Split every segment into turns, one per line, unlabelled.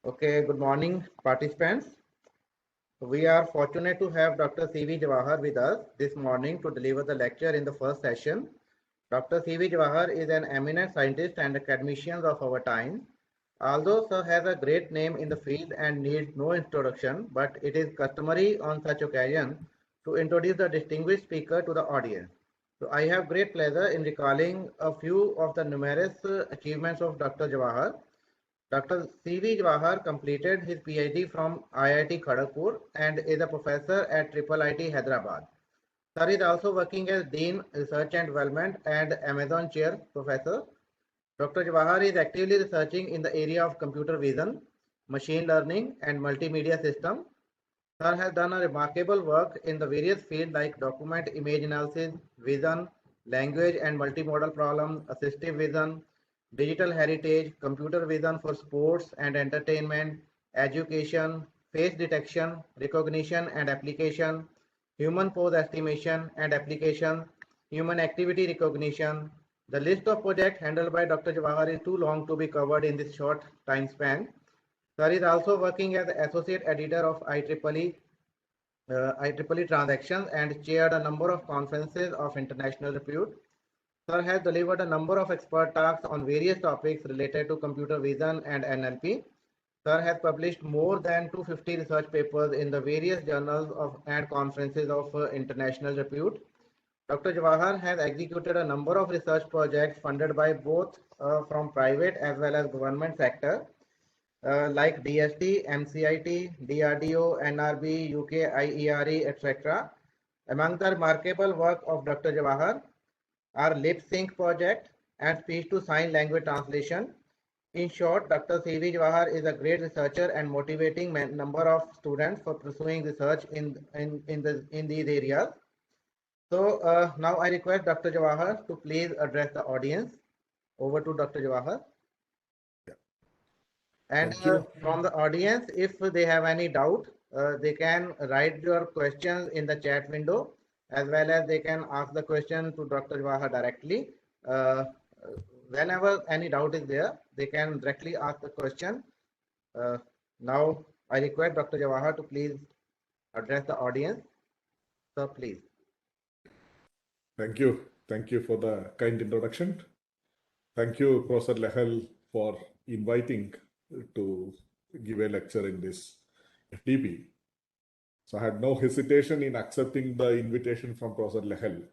Okay, good morning, participants. We are fortunate to have Dr. C.V. Jawahar with us this morning to deliver the lecture in the first session. Dr. C.V. Jawahar is an eminent scientist and academician of our time. Although Sir has a great name in the field and needs no introduction, but it is customary on such occasion to introduce the distinguished speaker to the audience. So I have great pleasure in recalling a few of the numerous achievements of Dr. Jawahar. Dr. C.V. Jawahar completed his PhD from IIT Kharagpur and is a professor at IIIT Hyderabad. Sir is also working as Dean Research and Development and Amazon Chair Professor. Dr. Jawahar is actively researching in the area of computer vision, machine learning, and multimedia system. Sir has done a remarkable work in the various fields like document image analysis, vision, language and multimodal problem, assistive vision, digital heritage, computer vision for sports and entertainment, education, face detection, recognition and application, human pose estimation and application, human activity recognition. The list of projects handled by Dr. Jawahar is too long to be covered in this short time span. Sir is also working as associate editor of IEEE Transactions and chaired a number of conferences of international repute. Sir has delivered a number of expert talks on various topics related to computer vision and NLP. Sir has published more than 250 research papers in the various journals and conferences of international repute. Dr. Jawahar has executed a number of research projects funded by both from private as well as government sector like DST, MCIT, DRDO, NRB, UK, IERE, etc. Among the remarkable work of Dr. Jawahar are Lip Sync project and speech to sign language translation. In short, Dr. C.V. Jawahar is a great researcher and motivating number of students for pursuing research in these areas. So now I request Dr. Jawahar to please address the audience. Over to Dr. Jawahar. And from the audience, if they have any doubt, they can write your questions in the chat window, as well as they can ask the question to Dr. Jawahar directly. Whenever any doubt is there, they can directly ask the question. Now, I request Dr. Jawahar to please address the audience. Sir, please.
Thank you. Thank you for the kind introduction. Thank you, Professor Lehel, for inviting to give a lecture in this FDP. So I had no hesitation in accepting the invitation from Professor Lehel.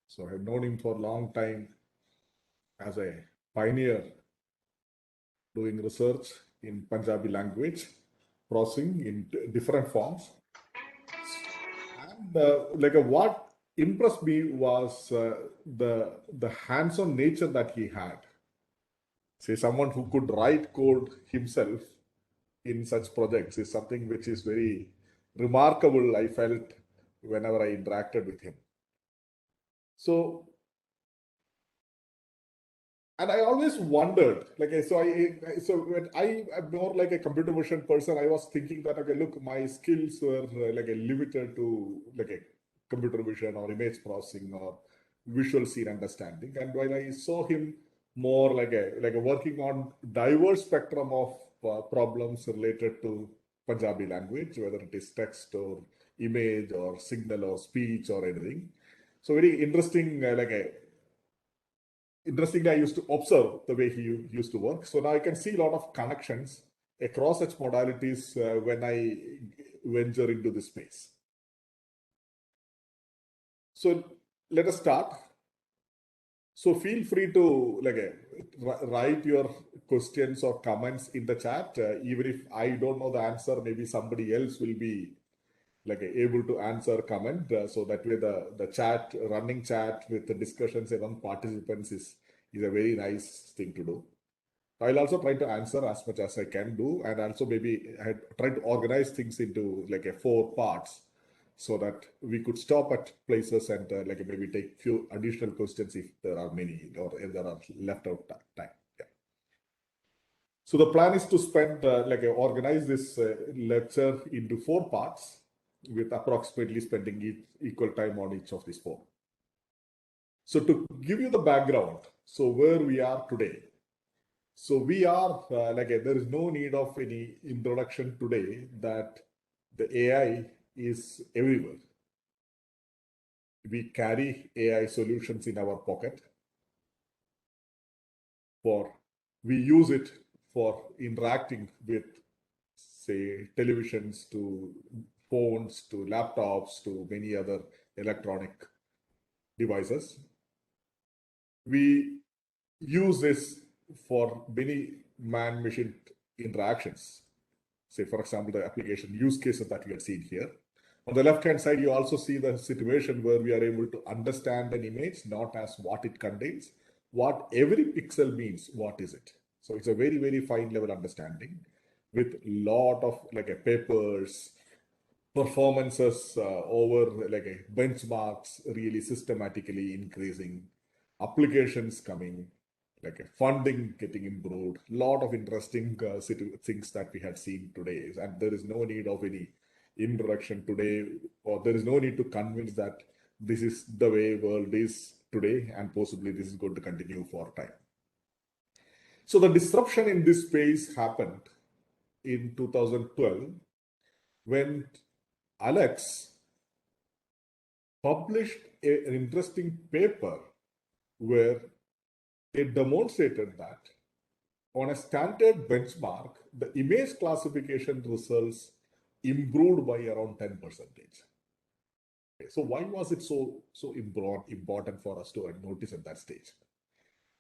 So I have known him for a long time as a pioneer doing research in Punjabi language processing in different forms. And what impressed me was the hands-on nature that he had. Say someone who could write code himself in such projects is something which is very remarkable, I felt, whenever I interacted with him. So, and I always wondered, so when I'm more like a computer vision person, I was thinking that, okay, look, my skills were limited to like a computer vision or image processing or visual scene understanding. And when I saw him more like a working on diverse spectrum of problems related to Punjabi language, whether it is text or image or signal or speech or anything. So very interesting, interestingly, I used to observe the way he used to work. So now I can see a lot of connections across such modalities when I venture into this space. So let us start. So feel free to write your questions or comments in the chat. Even if I don't know the answer, maybe somebody else will be able to answer comment. So that way the chat, running chat with the discussions among participants is a very nice thing to do. I'll also try to answer as much as I can do, and also maybe I had tried to organize things into 4 parts, so that we could stop at places and maybe take few additional questions if there are many or if there are left out time. Yeah. So the plan is to spend organize this lecture into 4 parts with approximately spending equal time on each of these 4. So to give you the background, so where we are today. So we are there is no need of any introduction today that the AI is everywhere. We carry AI solutions in our pocket. We use it for interacting with, say, televisions to phones to laptops to many other electronic devices. We use this for many man-machine interactions. Say, for example, the application use cases that we have seen here. On the left-hand side, you also see the situation where we are able to understand an image, not as what it contains, what every pixel means, what is it. So it's a very, very fine level understanding with lot of papers, performances over benchmarks really systematically increasing, applications coming, funding getting improved, lot of interesting things that we had seen today. And there is no need of any introduction today, or there is no need to convince that this is the way world is today, and possibly this is going to continue for time. So the disruption in this space happened in 2012 when Alex published an interesting paper where they demonstrated that on a standard benchmark, the image classification results improved by around 10%. So why was it so important for us to notice at that stage?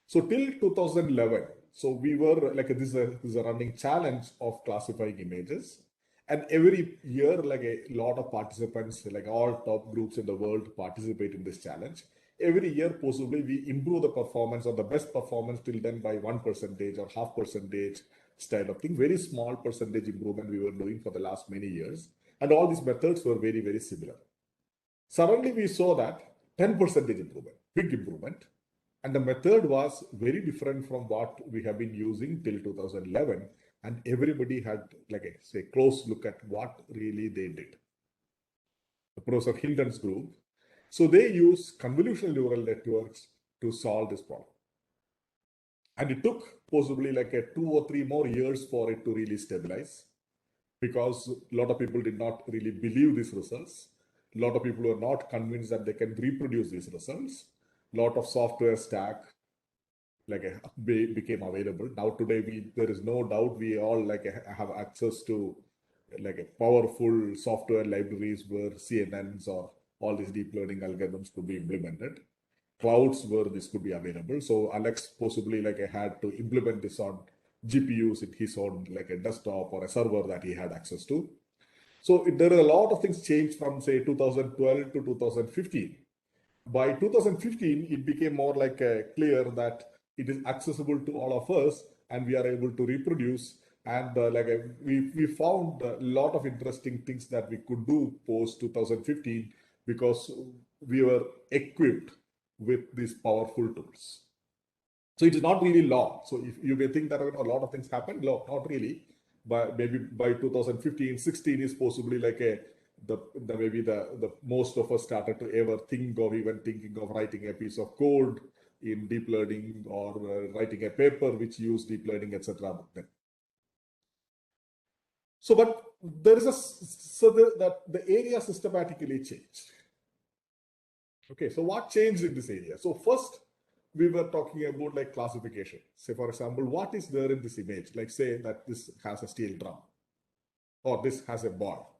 So till 2011, so we were this is a running challenge of classifying images. And every year, a lot of participants, all top groups in the world participate in this challenge. Every year, possibly, we improve the performance or the best performance till then by 1% or 0.5% style of thing. Very small percentage improvement we were doing for the last many years. And all these methods were very, very similar. Suddenly, we saw that 10% improvement, big improvement. And the method was very different from what we have been using till 2011. And everybody had a close look at what really they did. The Professor Hinton's group. So they use convolutional neural networks to solve this problem. And it took possibly 2 or 3 more years for it to really stabilize, because a lot of people did not really believe these results. A lot of people were not convinced that they can reproduce these results. A lot of software stack became available. Now today, there is no doubt we all have access to powerful software libraries where CNNs or all these deep learning algorithms could be implemented. Clouds where this could be available. So Alex possibly had to implement this on GPUs in his own a desktop or a server that he had access to. So there are a lot of things changed from say 2012 to 2015. By 2015, it became more clear that it is accessible to all of us and we are able to reproduce. And we found a lot of interesting things that we could do post 2015 because we were equipped with these powerful tools. So it is not really long. So if you may think that a lot of things happened, no, not really. But maybe by 2015, 16 is possibly maybe the most of us started to ever think of even thinking of writing a piece of code in deep learning or writing a paper which used deep learning, etc. So, but there is the area systematically changed. Okay, so what changed in this area? So first, we were talking about classification. Say, for example, what is there in this image? Say that this has a steel drum or this has a ball.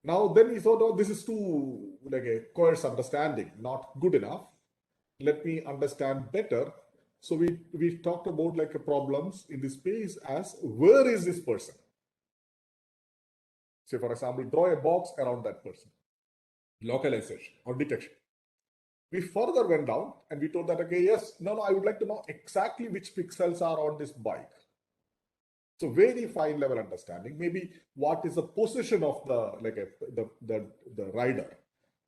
Now, then we thought, oh, this is too a coarse understanding, not good enough. Let me understand better. So we talked about problems in this space as where is this person? Say, for example, draw a box around that person. Localization or detection. We further went down and we told that, okay, yes, no, I would like to know exactly which pixels are on this bike. So very fine level understanding. Maybe what is the position of the rider?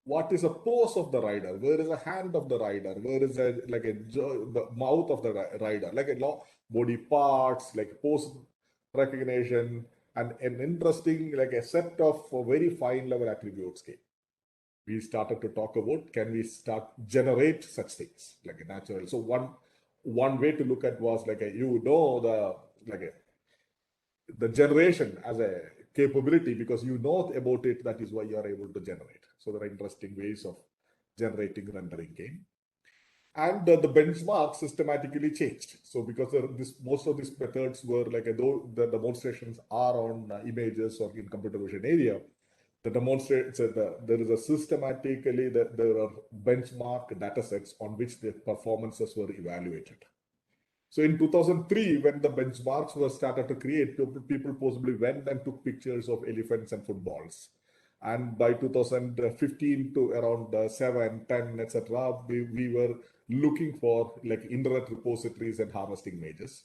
What is the pose of the rider? Where is the hand of the rider? Where is the mouth of the rider? Body parts, pose recognition, and an interesting a set of very fine level attributes came. We started to talk about, can we start generate such things a natural? So one way to look at was like the generation as a capability, because you know about it, that is why you are able to generate. So there are interesting ways of generating rendering game. And the benchmark systematically changed. So because most of these methods were though the demonstrations are on images or in computer vision area, the there is a systematically that there are benchmark data sets on which the performances were evaluated. So in 2003, when the benchmarks were started to create, people possibly went and took pictures of elephants and footballs. And by 2015 to around 7, 10, etc., we were looking for like internet repositories and harvesting images.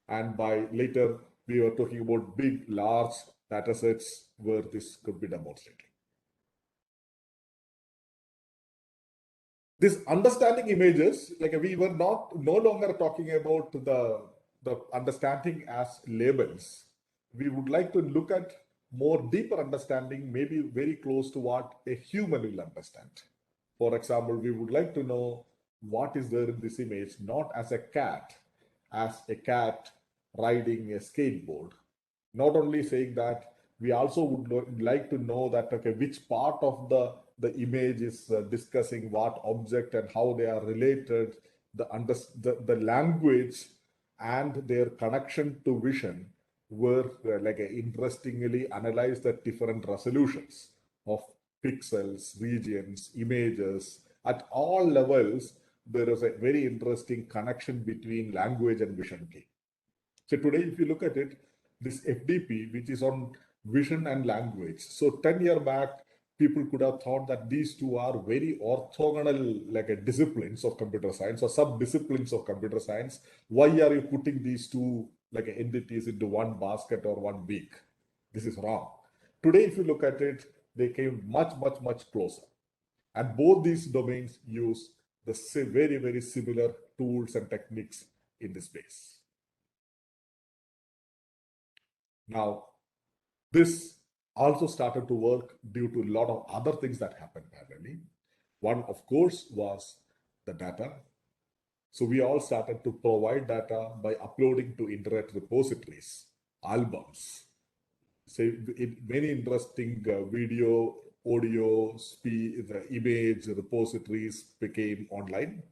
And by later, we were talking about big, large data sets where this could be demonstrated. This understanding images, like we were no longer talking about the understanding as labels. We would like to look at more deeper understanding, maybe very close to what a human will understand. For example, we would like to know what is there in this image, not as a cat riding a skateboard. Not only saying that, we also would like to know that, okay, which part of the image is discussing what object and how they are related, the language and their connection to vision were interestingly analyzed at different resolutions of pixels, regions, images. At all levels, there is a very interesting connection between language and vision game. So today, if you look at it, this FDP, which is on vision and language. So 10 years back, people could have thought that these two are very orthogonal disciplines of computer science or sub-disciplines of computer science. Why are you putting these two entities into one basket or one beak? This is wrong. Today, if you look at it, they came much, much, much closer. And both these domains use the very, very similar tools and techniques in this space. Now, this also started to work due to a lot of other things that happened parallelly. One, of course, was the data. So we all started to provide data by uploading to internet repositories, albums. So many interesting video, audio, the image repositories became online.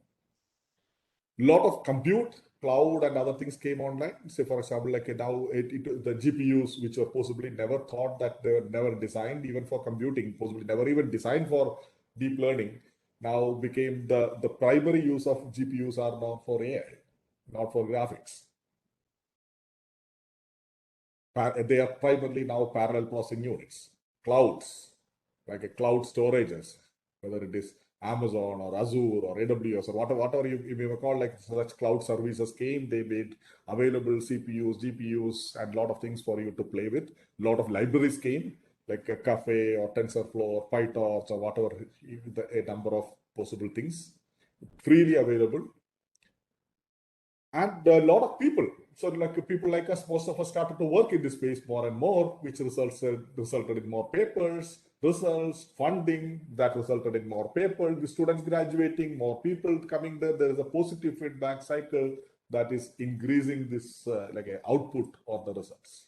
Lot of compute, cloud and other things came online. Say, for example, now the GPUs, which were possibly never thought that they were never designed even for computing, possibly never even designed for deep learning, now became the primary use of GPUs are now for AI, not for graphics. They are primarily now parallel processing units, clouds, like a cloud storages, whether it is Amazon or Azure or AWS or whatever you may call, like such cloud services came, they made available CPUs, GPUs, and a lot of things for you to play with. A lot of libraries came, like a Caffe or TensorFlow or PyTorch or whatever, a number of possible things freely available. And a lot of people, so people like us, most of us started to work in this space more and more, which resulted in more papers, results, funding that resulted in more papers, the students graduating, more people coming there. There is a positive feedback cycle that is increasing this output of the results.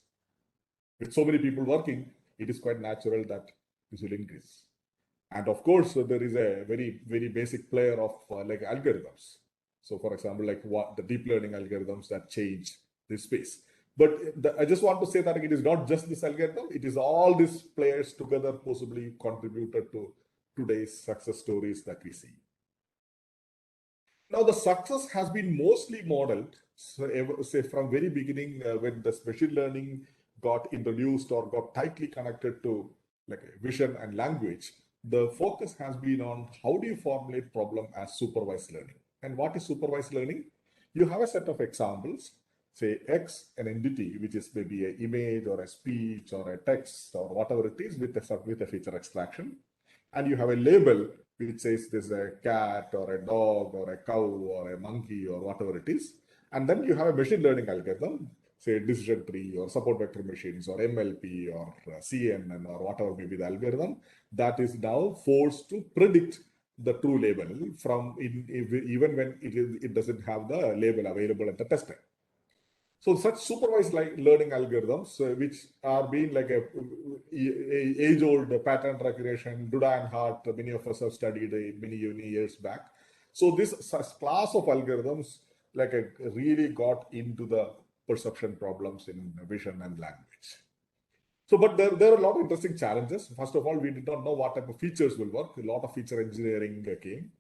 With so many people working, it is quite natural that this will increase. And of course, there is a very, very basic player of algorithms. So for example, what the deep learning algorithms that change this space. But I just want to say that it is not just this algorithm, it is all these players together possibly contributed to today's success stories that we see. Now, the success has been mostly modeled, say from very beginning when this machine learning got introduced or got tightly connected to vision and language, the focus has been on how do you formulate problem as supervised learning. And what is supervised learning? You have a set of examples, say X, an entity, which is maybe an image or a speech or a text or whatever it is with a feature extraction. And you have a label which says there's a cat or a dog or a cow or a monkey or whatever it is. And then you have a machine learning algorithm, say decision tree or support vector machines or MLP or CNN or whatever may be the algorithm that is now forced to predict the true label from even when it doesn't have the label available at the test time. So such supervised learning algorithms, which are being like a age-old pattern recognition, Duda and Hart, many of us have studied many years back. So this class of algorithms really got into the perception problems in vision and language. So, but there are a lot of interesting challenges. First of all, we did not know what type of features will work. A lot of feature engineering came.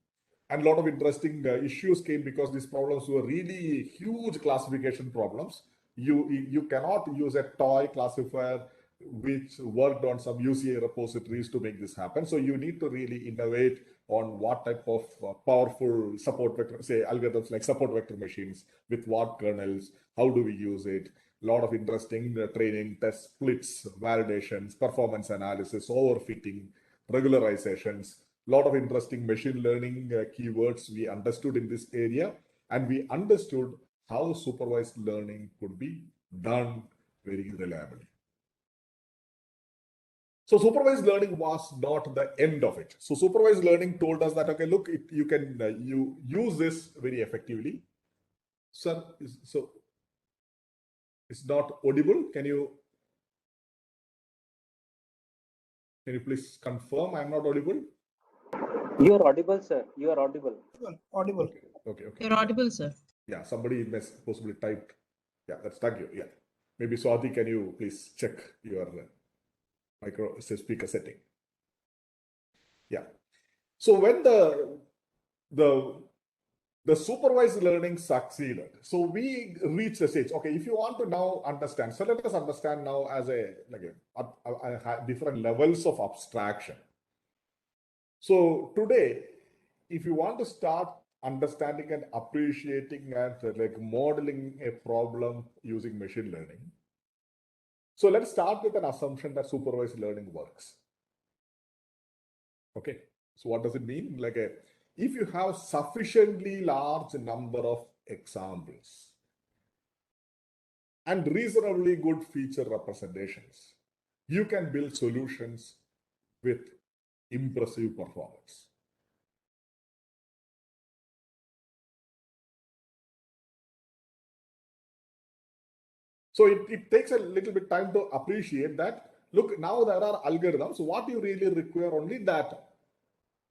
And a lot of interesting issues came because these problems were really huge classification problems. You cannot use a toy classifier which worked on some UCA repositories to make this happen. So you need to really innovate on what type of powerful support vector, say algorithms like support vector machines, with what kernels, how do we use it? A lot of interesting training, test splits, validations, performance analysis, overfitting, regularizations. Lot of interesting machine learning keywords we understood in this area, and we understood how supervised learning could be done very reliably. So supervised learning was not the end of it. So supervised learning told us that, okay, look, you can you use this very effectively. Sir, so it's not audible. Can you please confirm I'm not audible?
You are audible, sir. You are audible.
Audible.
Okay.
You're audible, sir.
Yeah, somebody possibly typed. Yeah, thank you. Yeah, maybe Swati, can you please check your micro speaker setting? Yeah. So when the supervised learning succeeded, so we reached a stage. Okay, if you want to now understand, so let us understand now as a different levels of abstraction. So today, if you want to start understanding and appreciating and modeling a problem using machine learning, so let's start with an assumption that supervised learning works. Okay, so what does it mean? If you have sufficiently large number of examples and reasonably good feature representations, you can build solutions with impressive performance. So it takes a little bit time to appreciate that. Look, now there are algorithms. What you really require only data.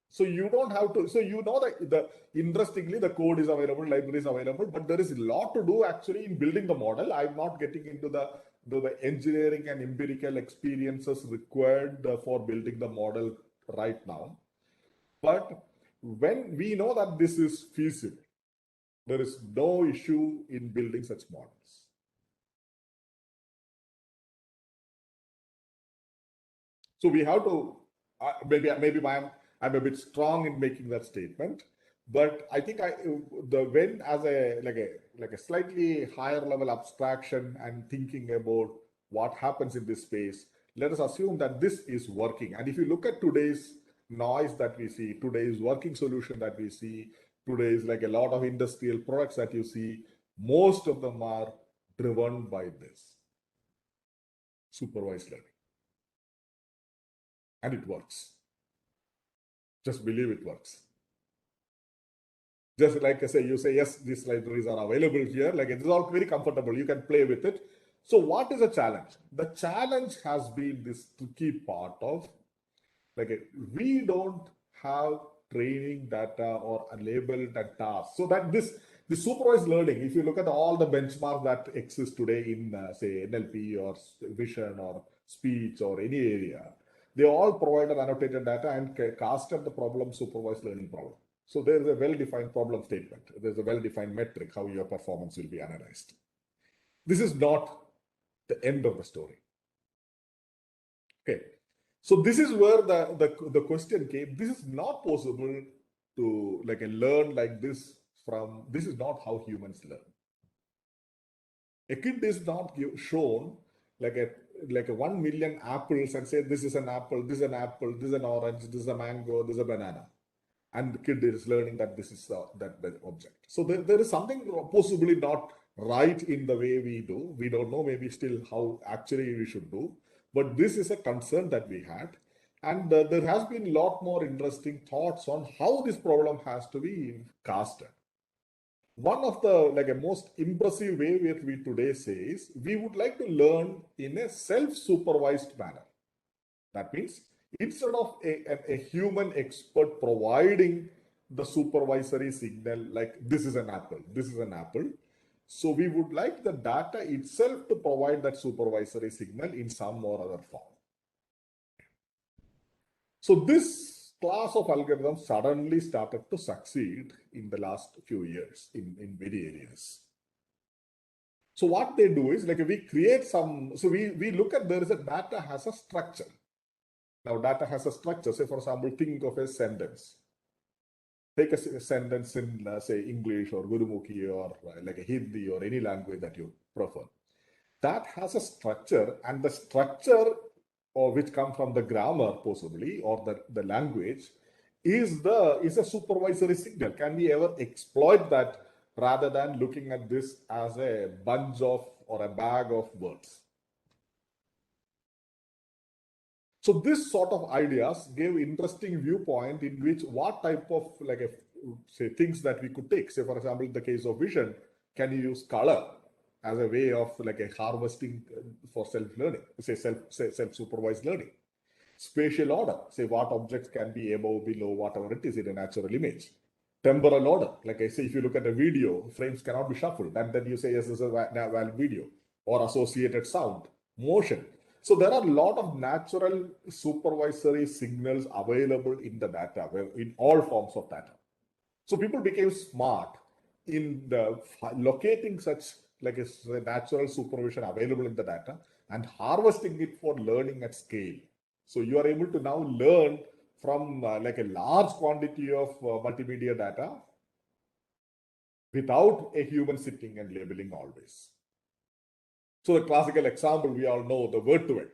So you don't have to. So you know that interestingly the code is available, library is available, but there is a lot to do actually in building the model. I'm not getting into the engineering and empirical experiences required for building the model right now. But when we know that this is feasible, there is no issue in building such models. So we have to, maybe I'm a bit strong in making that statement, but I think when as a slightly higher level abstraction and thinking about what happens in this space, let us assume that this is working. And if you look at today's noise that we see, today's working solution that we see, today's a lot of industrial products that you see, most of them are driven by this supervised learning. And it works. Just believe it works. Just like I say, you say, yes, these libraries are available here. It is all very comfortable. You can play with it. So what is the challenge? The challenge has been this tricky part of, we don't have training data or labeled tasks. So that the supervised learning, if you look at all the benchmarks that exist today in, say, NLP or vision or speech or any area, they all provided annotated data and casted the problem supervised learning problem. So there is a well-defined problem statement. There's a well-defined metric how your performance will be analyzed. This is not the end of the story. Okay. So this is where the question came. This is not possible to learn like this from, this is not how humans learn. A kid is not shown like a 1 million apples and say, this is an apple, this is an apple, this is an orange, this is a mango, this is a banana. And the kid is learning that this is that object. So there is something possibly not right in the way we do. We don't know maybe still how actually we should do. But this is a concern that we had. And there has been a lot more interesting thoughts on how this problem has to be casted. One of the like a most impressive way that we today say is we would like to learn in a self-supervised manner. That means instead of a human expert providing the supervisory signal like this is an apple, this is an apple. So we would like the data itself to provide that supervisory signal in some or other form. So this class of algorithms suddenly started to succeed in the last few years in many areas. So what they do is like we create some, so we look at there is a data has a structure. Now data has a structure. Say for example, think of a sentence. Take a sentence in say English or Gurumukhi or like a Hindi or any language that you prefer. That has a structure, and the structure or which comes from the grammar possibly or the language is a supervisory signal. Can we ever exploit that rather than looking at this as a bunch of or a bag of words? So this sort of ideas gave interesting viewpoint in which what type of like a, say things that we could take. Say for example, in the case of vision, can you use color as a way of like a harvesting for self-learning, say self-supervised learning? Spatial order, say what objects can be above, below, whatever it is in a natural image. Temporal order, like I say, if you look at a video, frames cannot be shuffled, and then you say, yes, this is a valid video, or associated sound, motion. So there are a lot of natural supervisory signals available in the data, in all forms of data. So people became smart in locating such like a natural supervision available in the data and harvesting it for learning at scale. So you are able to now learn from like a large quantity of multimedia data without a human sitting and labeling always. So the classical example we all know, the Word2Vec,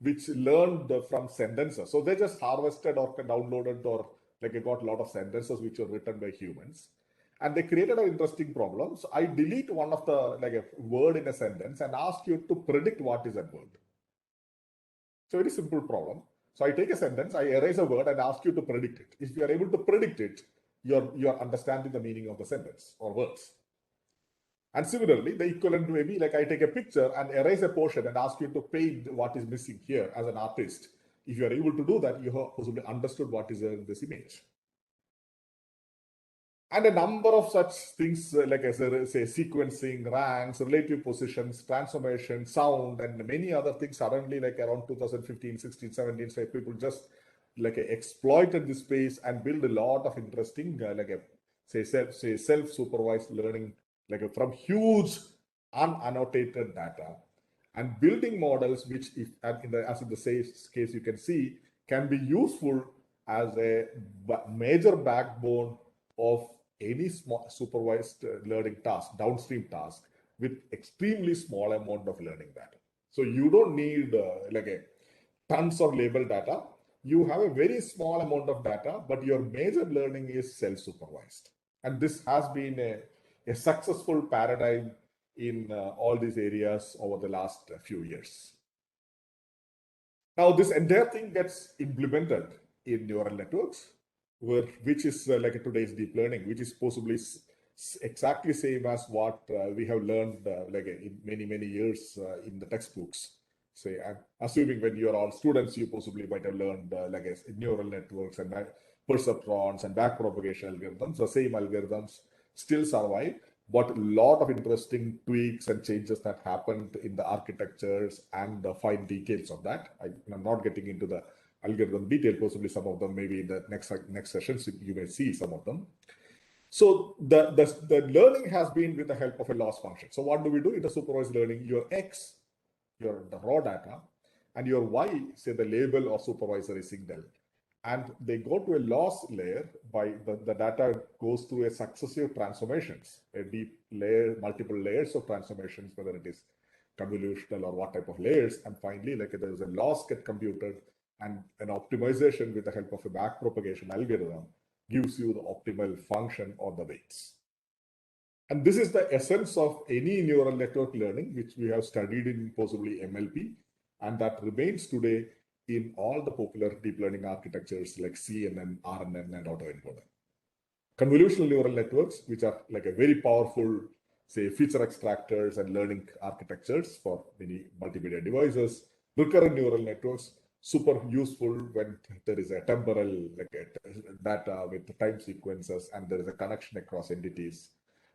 which learned from sentences. So they just harvested or downloaded or like got a lot of sentences which were written by humans. And they created an interesting problem. So I delete one of the like a word in a sentence and ask you to predict what is that word. So very simple problem. So I take a sentence, I erase a word and ask you to predict it. If you are able to predict it, you're understanding the meaning of the sentence or words. And similarly, the equivalent may be like I take a picture and erase a portion and ask you to paint what is missing here as an artist. If you are able to do that, you have possibly understood what is in this image. And a number of such things like I say sequencing, ranks, relative positions, transformation, sound, and many other things suddenly like around 2015, 16, 17, so people just like exploited this space and build a lot of interesting like self-supervised learning like from huge unannotated data and building models which if as in the case you can see can be useful as a major backbone of any small supervised learning task, downstream task with extremely small amount of learning data. So you don't need like a tons of label data. You have a very small amount of data, but your major learning is self-supervised. And this has been a successful paradigm in all these areas over the last few years. Now, this entire thing gets implemented in neural networks, which is like today's deep learning, which is possibly exactly same as what we have learned like in many years in the textbooks. Say, I'm assuming when you are all students, you possibly might have learned like neural networks and perceptrons and backpropagation algorithms. The same algorithms still survive, but a lot of interesting tweaks and changes that happened in the architectures and the fine details of that. I'm not getting into the algorithm detail, possibly some of them maybe in the next sessions, you may see some of them. So the learning has been with the help of a loss function. So what do we do in the supervised learning? Your X, the raw data, and your Y, say the label or supervisory signal. And they go to a loss layer by the data goes through a successive transformations, a deep layer, multiple layers of transformations, whether it is convolutional or what type of layers. And finally, like there's a loss get computed and an optimization with the help of a backpropagation algorithm gives you the optimal function or the weights. And this is the essence of any neural network learning, which we have studied in possibly MLP. And that remains today in all the popular deep learning architectures like CNN, RNN, and autoencoder. Convolutional neural networks, which are like a very powerful, say, feature extractors and learning architectures for many multimedia devices. Recurrent neural networks, super useful when there is a temporal data with time sequences and there is a connection across entities.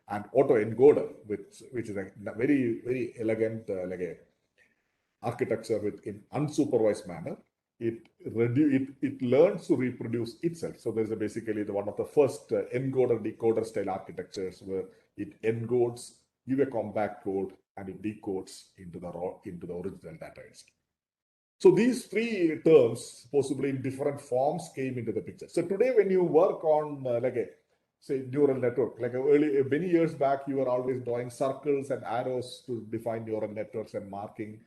And autoencoder, which is a very, very elegant architecture in unsupervised manner. It learns to reproduce itself. So there's basically one of the first encoder decoder style architectures where it encodes, give a compact code, and it decodes into the original data itself. So these three terms, possibly in different forms, came into the picture. So today, when you work on say neural network, many years back, you were always drawing circles and arrows to define neural networks and marking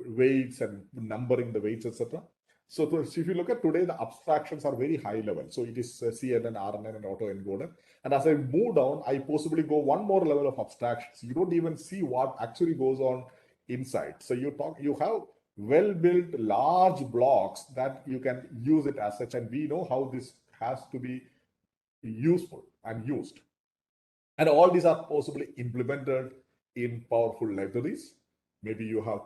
weights and numbering the weights, etc. So if you look at today, the abstractions are very high level. So it is CNN, RNN, and autoencoder. And as I move down, I possibly go one more level of abstractions. You don't even see what actually goes on inside. So you have well-built large blocks that you can use it as such. And we know how this has to be useful and used. And all these are possibly implemented in powerful libraries. Maybe you have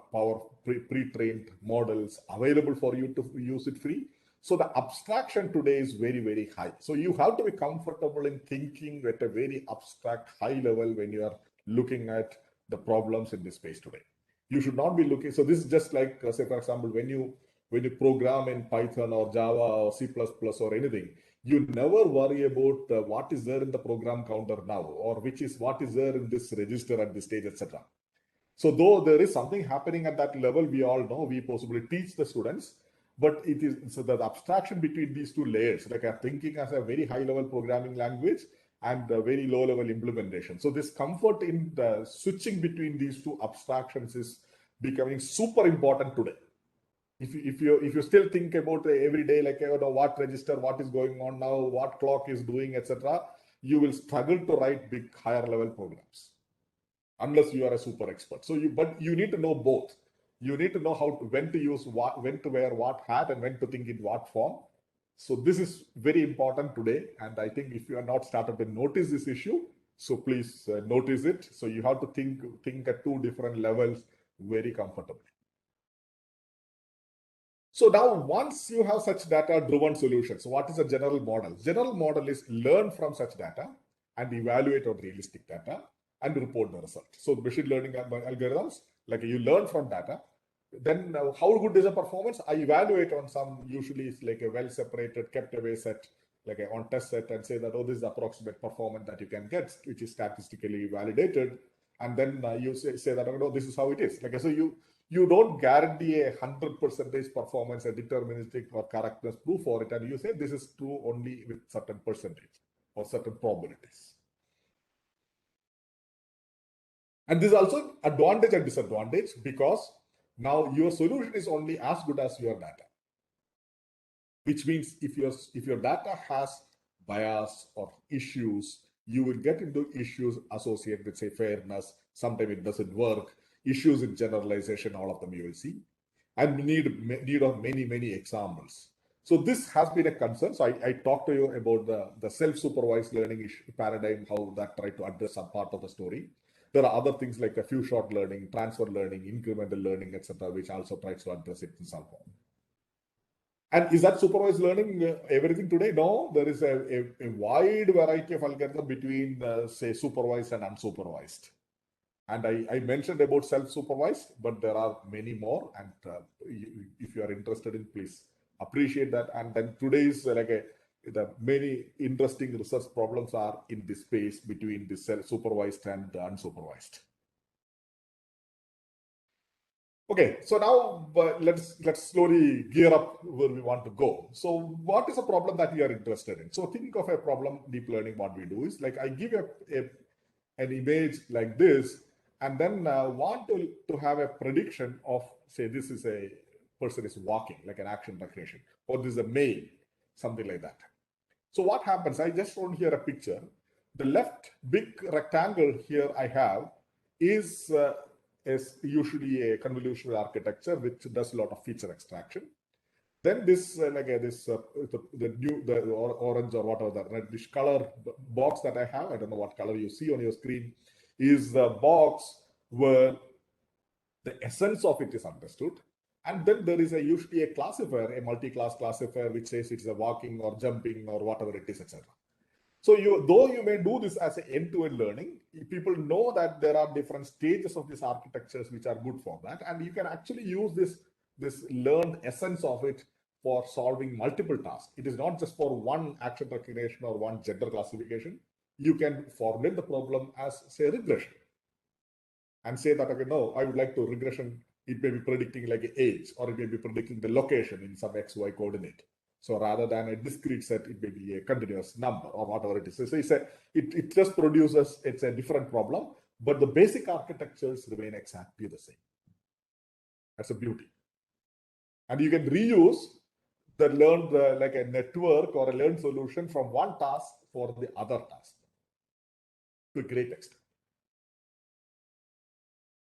pre-trained models available for you to use it free. So the abstraction today is very, very high. So you have to be comfortable in thinking at a very abstract high level when you are looking at the problems in this space today. You should not be looking. So this is just like, say, for example, when you program in Python or Java or C++ or anything, you never worry about what is there in the program counter now, or what is there in this register at this stage, etc. So though there is something happening at that level, we all know, we possibly teach the students, but it is so the abstraction between these two layers, like I'm thinking as a very high level programming language and a very low level implementation. So this comfort in the switching between these two abstractions is becoming super important today. If you still think about every day, like, you know, what register, what is going on now, what clock is doing, etc., you will struggle to write big higher level programs unless you are a super expert. So but you need to know both. You need to know when to use what, when to wear what hat, and when to think in what form. So this is very important today. And I think if you are not started to notice this issue, so please notice it. So you have to think at two different levels very comfortably. So now, once you have such data-driven solutions, what is a general model? General model is learn from such data and evaluate on realistic data and report the result. So machine learning algorithms, like you learn from data, then how good is the performance? I evaluate on some, usually it's like a well-separated, kept away set, like on test set, and say that, oh, this is the approximate performance that you can get, which is statistically validated. And then you say that, oh, no, this is how it is. Like, so you don't guarantee 100% performance, a deterministic or correctness proof for it, and you say this is true only with certain percentage or certain probabilities. And this is also advantage and disadvantage, because now your solution is only as good as your data, which means if your data has bias or issues, you will get into issues associated with, say, fairness. Sometimes it doesn't work. Issues in generalization, all of them you will see, and we need of many examples. So this has been a concern. So I talked to you about the self-supervised learning paradigm, how that tried to address some part of the story. There are other things like a few shot learning, transfer learning, incremental learning, etc., which also tries to address it in some form. And is that supervised learning everything today? No, there is a wide variety of algorithm between, say, supervised and unsupervised. And I mentioned about self-supervised, but there are many more. And if you are interested in, please appreciate that. And then today's the many interesting research problems are in this space between the self-supervised and unsupervised. Okay, so now let's slowly gear up where we want to go. So what is a problem that you are interested in? So think of a problem, deep learning. What we do is, like, I give an image like this, and then want to have a prediction of, say, this is a person is walking, like an action recognition, or this is a male, something like that. So what happens? I just shown here a picture. The left big rectangle here I have is is usually a convolutional architecture which does a lot of feature extraction. Then this the orange or whatever the reddish color box that I have, I don't know what color you see on your screen, is the box where the essence of it is understood. And then there is usually a classifier, a multi-class classifier, which says it's a walking or jumping or whatever it is, etc. So though you may do this as an end-to-end learning, people know that there are different stages of these architectures which are good for that. And you can actually use this learned essence of it for solving multiple tasks. It is not just for one action recognition or one gender classification. You can formulate the problem as, say, regression. And say that, okay, no, I would like to regression. It may be predicting like an age, or it may be predicting the location in some XY coordinate. So rather than a discrete set, it may be a continuous number or whatever it is. So it just produces, it's a different problem, but the basic architectures remain exactly the same. That's a beauty. And you can reuse the learned, like a network or a learned solution from one task for the other task to a great extent.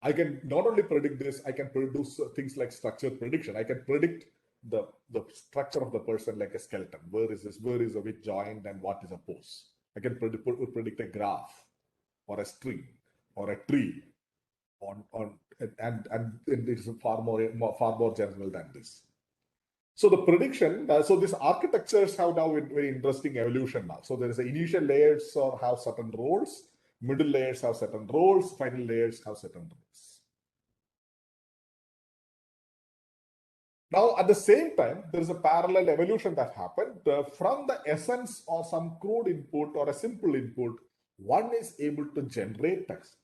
I can not only predict this, I can produce things like structured prediction. I can predict the structure of the person like a skeleton. Where is a which joint and what is a pose? I can predict a graph or a string or a tree and it is far more general than this. So the prediction, so these architectures have now a very interesting evolution now. So there is initial layers or have certain roles, middle layers have certain roles, final layers have certain roles. Now, at the same time, there is a parallel evolution that happened from the essence or some crude input or a simple input. One is able to generate text.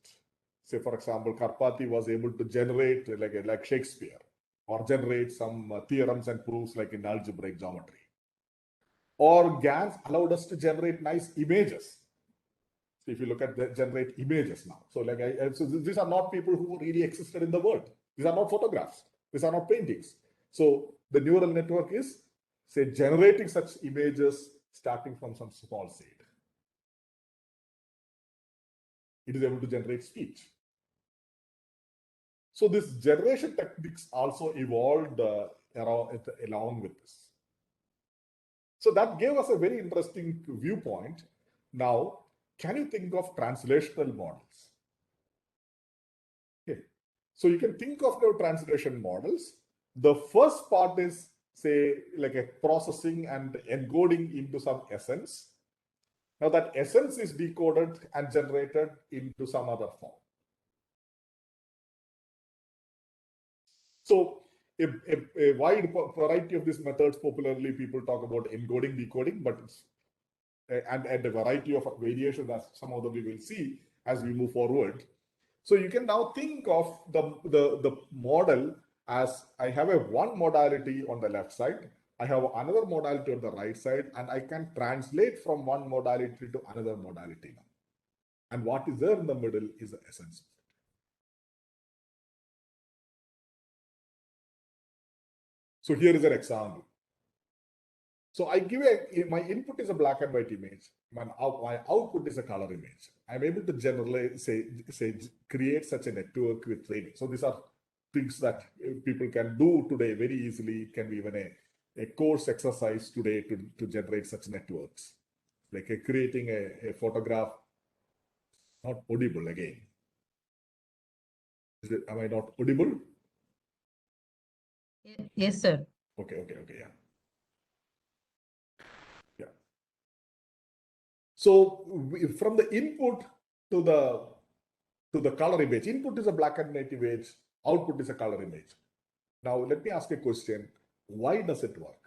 Say, for example, Karpathy was able to generate like Shakespeare, or generate some theorems and proofs like in algebraic geometry. Or GANs allowed us to generate nice images. So if you look at the generate images now, so so these are not people who really existed in the world. These are not photographs. These are not paintings. So the neural network is, say, generating such images starting from some small seed. It is able to generate speech. So this generation techniques also evolved along with this. So that gave us a very interesting viewpoint. Now, can you think of translational models? Okay. So you can think of the translation models. The first part is, say, like a processing and encoding into some essence. Now that essence is decoded and generated into some other form. So a wide variety of these methods, popularly people talk about encoding, decoding, but it's and a variety of variations that some of them we will see as we move forward. So you can now think of the model as I have one modality on the left side, I have another modality on the right side, and I can translate from one modality to another modality now. And what is there in the middle is the essence of it. So here is an example. So I give my input is a black and white image. My output is a color image. I'm able to generally say create such a network with training. So these are things that people can do today very easily. It can be even a course exercise today to generate such networks. Like creating a photograph, not audible again. Am I not audible?
Yes, sir.
Okay, yeah. So from the input to the color image, input is a black and white image, output is a color image. Now let me ask a question. Why does it work?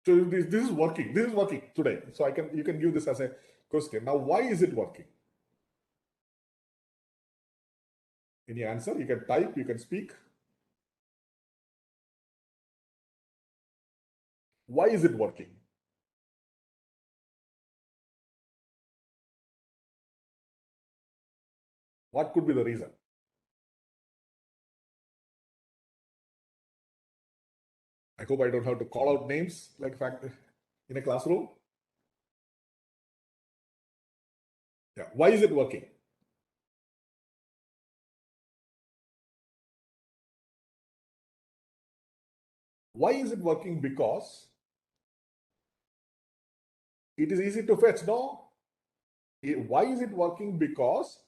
So this is working. This is working today. So you can give this as a question. Now, why is it working? Any answer? You can type, you can speak. Why is it working? What could be the reason? I hope I don't have to call out names like fact in a classroom. Yeah. Why is it working? Why is it working? Because it is easy to fetch. No. Why is it working? Because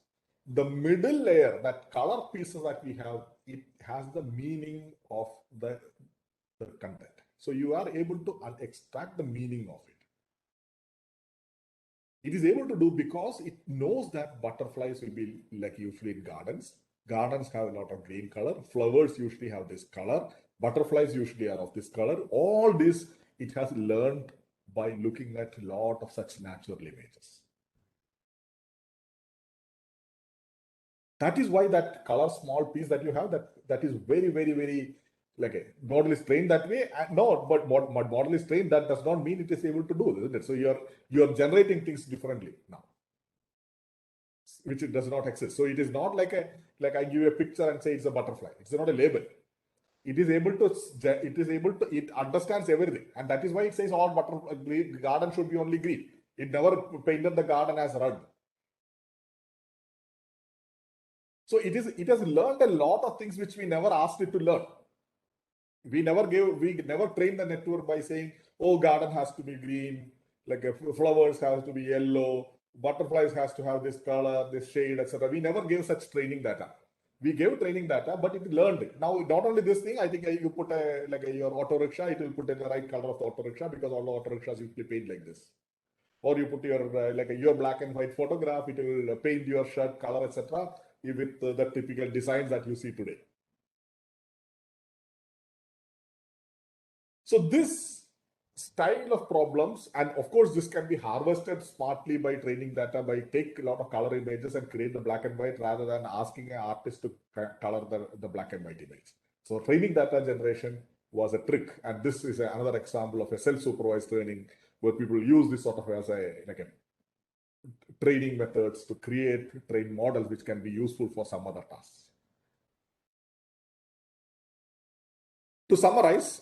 the middle layer, that color pieces that we have, it has the meaning of the content. So you are able to extract the meaning of it. It is able to do because it knows that butterflies will be like usually in gardens. Gardens have a lot of green color. Flowers usually have this color. Butterflies usually are of this color. All this it has learned by looking at a lot of such natural images. That is why that color small piece that you have, that is very like a model is trained that way. No, but model is trained, that does not mean it is able to do, isn't it? So you're generating things differently now, which it does not exist. So it is not like I give you a picture and say it's a butterfly. It's not a label. It understands everything, and that is why it says all garden should be only green. It never painted the garden as red. So it has learned a lot of things which we never asked it to learn. We never trained the network by saying, oh, garden has to be green, like flowers has to be yellow, butterflies has to have this color, this shade, etc. We never gave such training data. We gave training data, but it learned it. Now, not only this thing, I think you put your auto rickshaw, it will put in the right color of the auto rickshaw, because all the auto rickshaws usually paint like this. Or you put your black and white photograph, it will paint your shirt color, etc. with the typical designs that you see today. So this style of problems, and of course this can be harvested smartly by training data, by take a lot of color images and create the black and white rather than asking an artist to color the black and white image. So training data generation was a trick, and this is another example of a self-supervised learning where people use this sort of as a training methods to train models which can be useful for some other tasks. To summarize,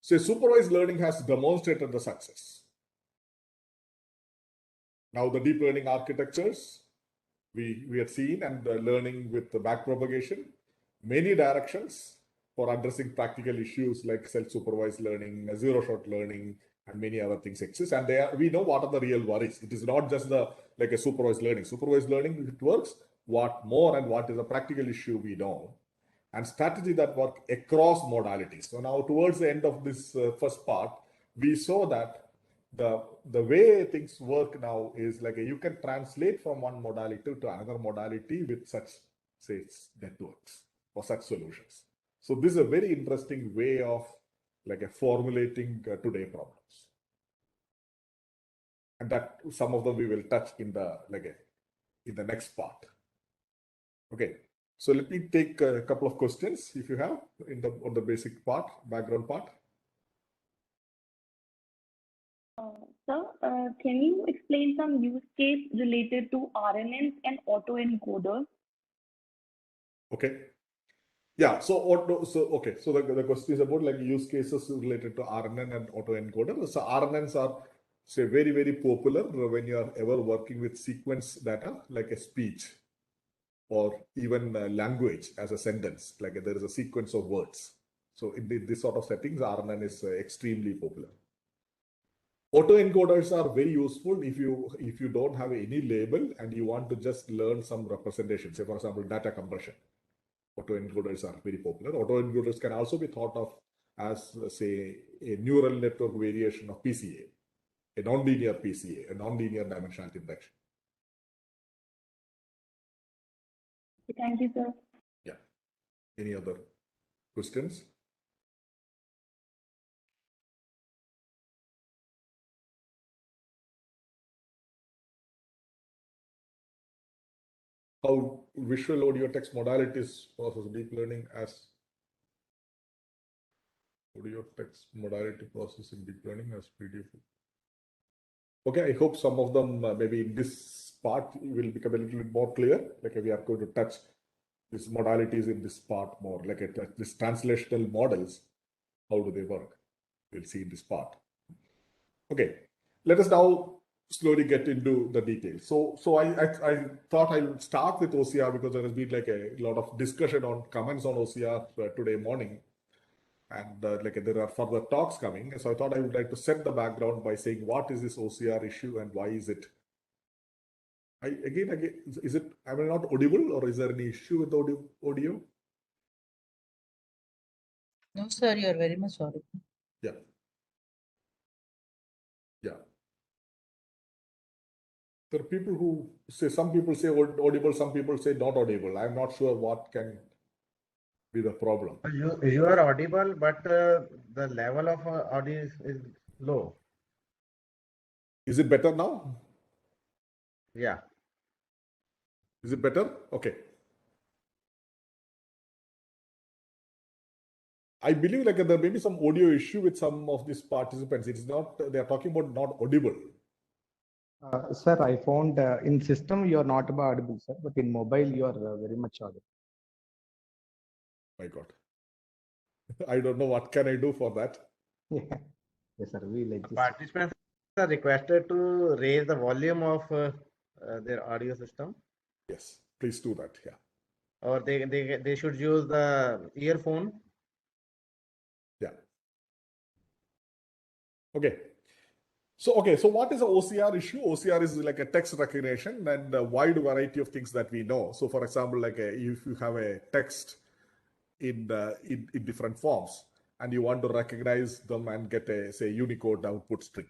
so supervised learning has demonstrated the success. Now the deep learning architectures we had seen, and learning with the backpropagation, many directions for addressing practical issues like self-supervised learning, zero-shot learning, and many other things exist. And we know what are the real worries. It is not just a supervised learning. Supervised learning, if it works, what more and what is a practical issue we know. And strategy that work across modalities. So now towards the end of this first part, we saw that the way things work now is you can translate from one modality to another modality with such, say, networks or such solutions. So this is a very interesting way of formulating today problems. And that some of them we will touch in the next part. Okay. So let me take a couple of questions if you have on the basic part, background part.
Sir, can you explain some use case related to RNNs and autoencoders?
Okay. Yeah. So the question is about use cases related to RNN and autoencoder. So RNNs are very popular when you are ever working with sequence data like a speech, or even language as a sentence, there is a sequence of words. So in this sort of settings, RNN is extremely popular. Autoencoders are very useful if you don't have any label and you want to just learn some representation. Say, for example, data compression. Autoencoders are very popular. Autoencoders can also be thought of as, say, a neural network variation of PCA, a nonlinear PCA, a nonlinear dimensionality induction.
Thank you, sir.
Yeah. Any other questions? How visual audio text modalities process deep learning as audio text modality processing deep learning as PDF. Okay, I hope some of them maybe in this part will become a little bit more clear. We are going to touch these modalities in this part more, this translational models. How do they work? We'll see in this part. Okay, let us now slowly get into the details. So I thought I'll start with OCR because there has been like a lot of discussion on comments on OCR today morning, and like there are further talks coming. So I thought I would like to set the background by saying what is this OCR issue and why is it? Again, is it, am I not audible or is there any issue with the audio?
No, sir, you are very much audible.
Yeah. Yeah. There are people who say, some people say audible, some people say not audible. I'm not sure what can be the problem.
You are audible, but the level of audio is low.
Is it better now?
Yeah.
Is it better? Okay. I believe like there may be some audio issue with some of these participants. It's not, they are talking about not audible.
Sir, I found in system you are not audible, sir, but in mobile you are very much audible.
My God. I don't know what can I do for that.
Yeah. Yes, sir. We like this.
Participants are requested to raise the volume of their audio system,
Yes, please do that. Yeah.
or they should use the earphone.
Yeah. Okay. So what is the OCR issue? OCR is like a text recognition and a wide variety of things that we know. So for example, like if you have a text in different forms and you want to recognize them and get a, say, Unicode output string.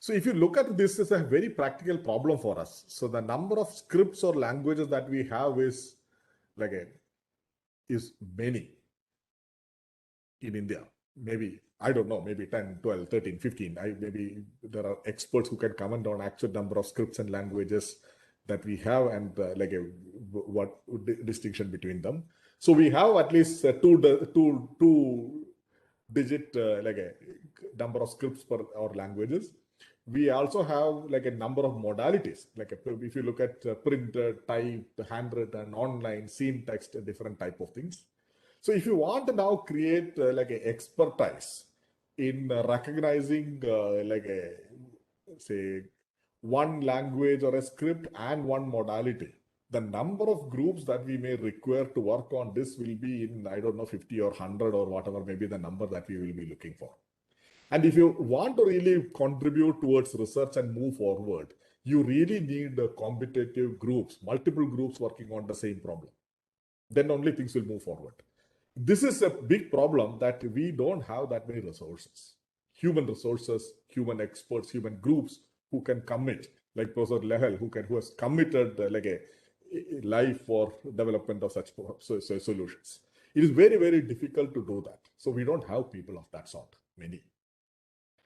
So if you look at this, it's a very practical problem for us. So the number of scripts or languages that we have is many in India. Maybe, I don't know, maybe 10, 12, 13, 15. Maybe there are experts who can comment on actual number of scripts and languages that we have and what distinction between them. So we have at least two digit like a number of scripts per or languages. We also have like a number of modalities. Like if you look at printed, typed, handwritten, online, seen text, different type of things. So if you want to now create like a expertise in recognizing like a, say, one language or a script and one modality, the number of groups that we may require to work on this will be in, I don't know, 50 or 100 or whatever may be the number that we will be looking for. And if you want to really contribute towards research and move forward, you really need competitive groups, multiple groups working on the same problem. Then only things will move forward. This is a big problem that we don't have that many resources, human resources, human experts, human groups who can commit, like Professor Lehel, who has committed like a life for development of such solutions. It is very, very difficult to do that. So we don't have people of that sort, many.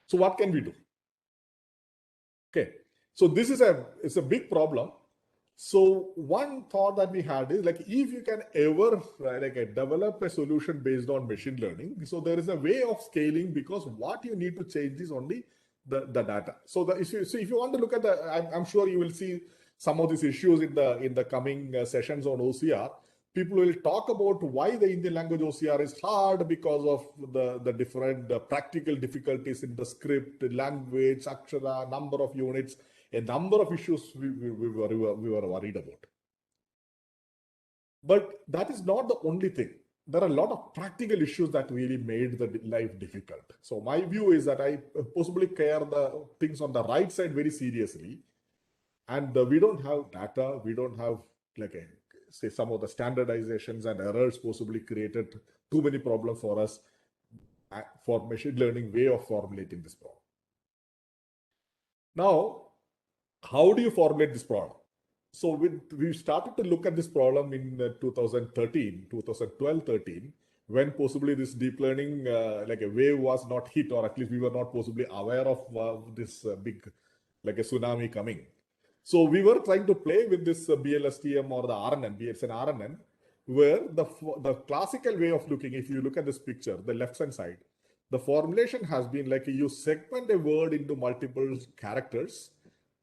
So what can we do? Okay, so this is it's a big problem. So one thought that we had is like, if you can ever develop a solution based on machine learning, so there is a way of scaling, because what you need to change is only the data. So if you want to look at I'm sure you will see some of these issues in the coming sessions on OCR. People will talk about why the Indian language OCR is hard because of the different practical difficulties in the script, the language, akshara, number of units, a number of issues we were worried about. But that is not the only thing. There are a lot of practical issues that really made the life difficult. So my view is that I possibly care the things on the right side very seriously. And we don't have data, we don't have say some of the standardizations and errors possibly created too many problems for us for machine learning way of formulating this problem. Now, how do you formulate this problem? So we started to look at this problem in 2012-13, when possibly this deep learning like a wave was not hit, or at least we were not possibly aware of this big like a tsunami coming. So we were trying to play with this BLSTM or the RNN, it's an RNN, where the classical way of looking, if you look at this picture, the left-hand side, the formulation has been like you segment a word into multiple characters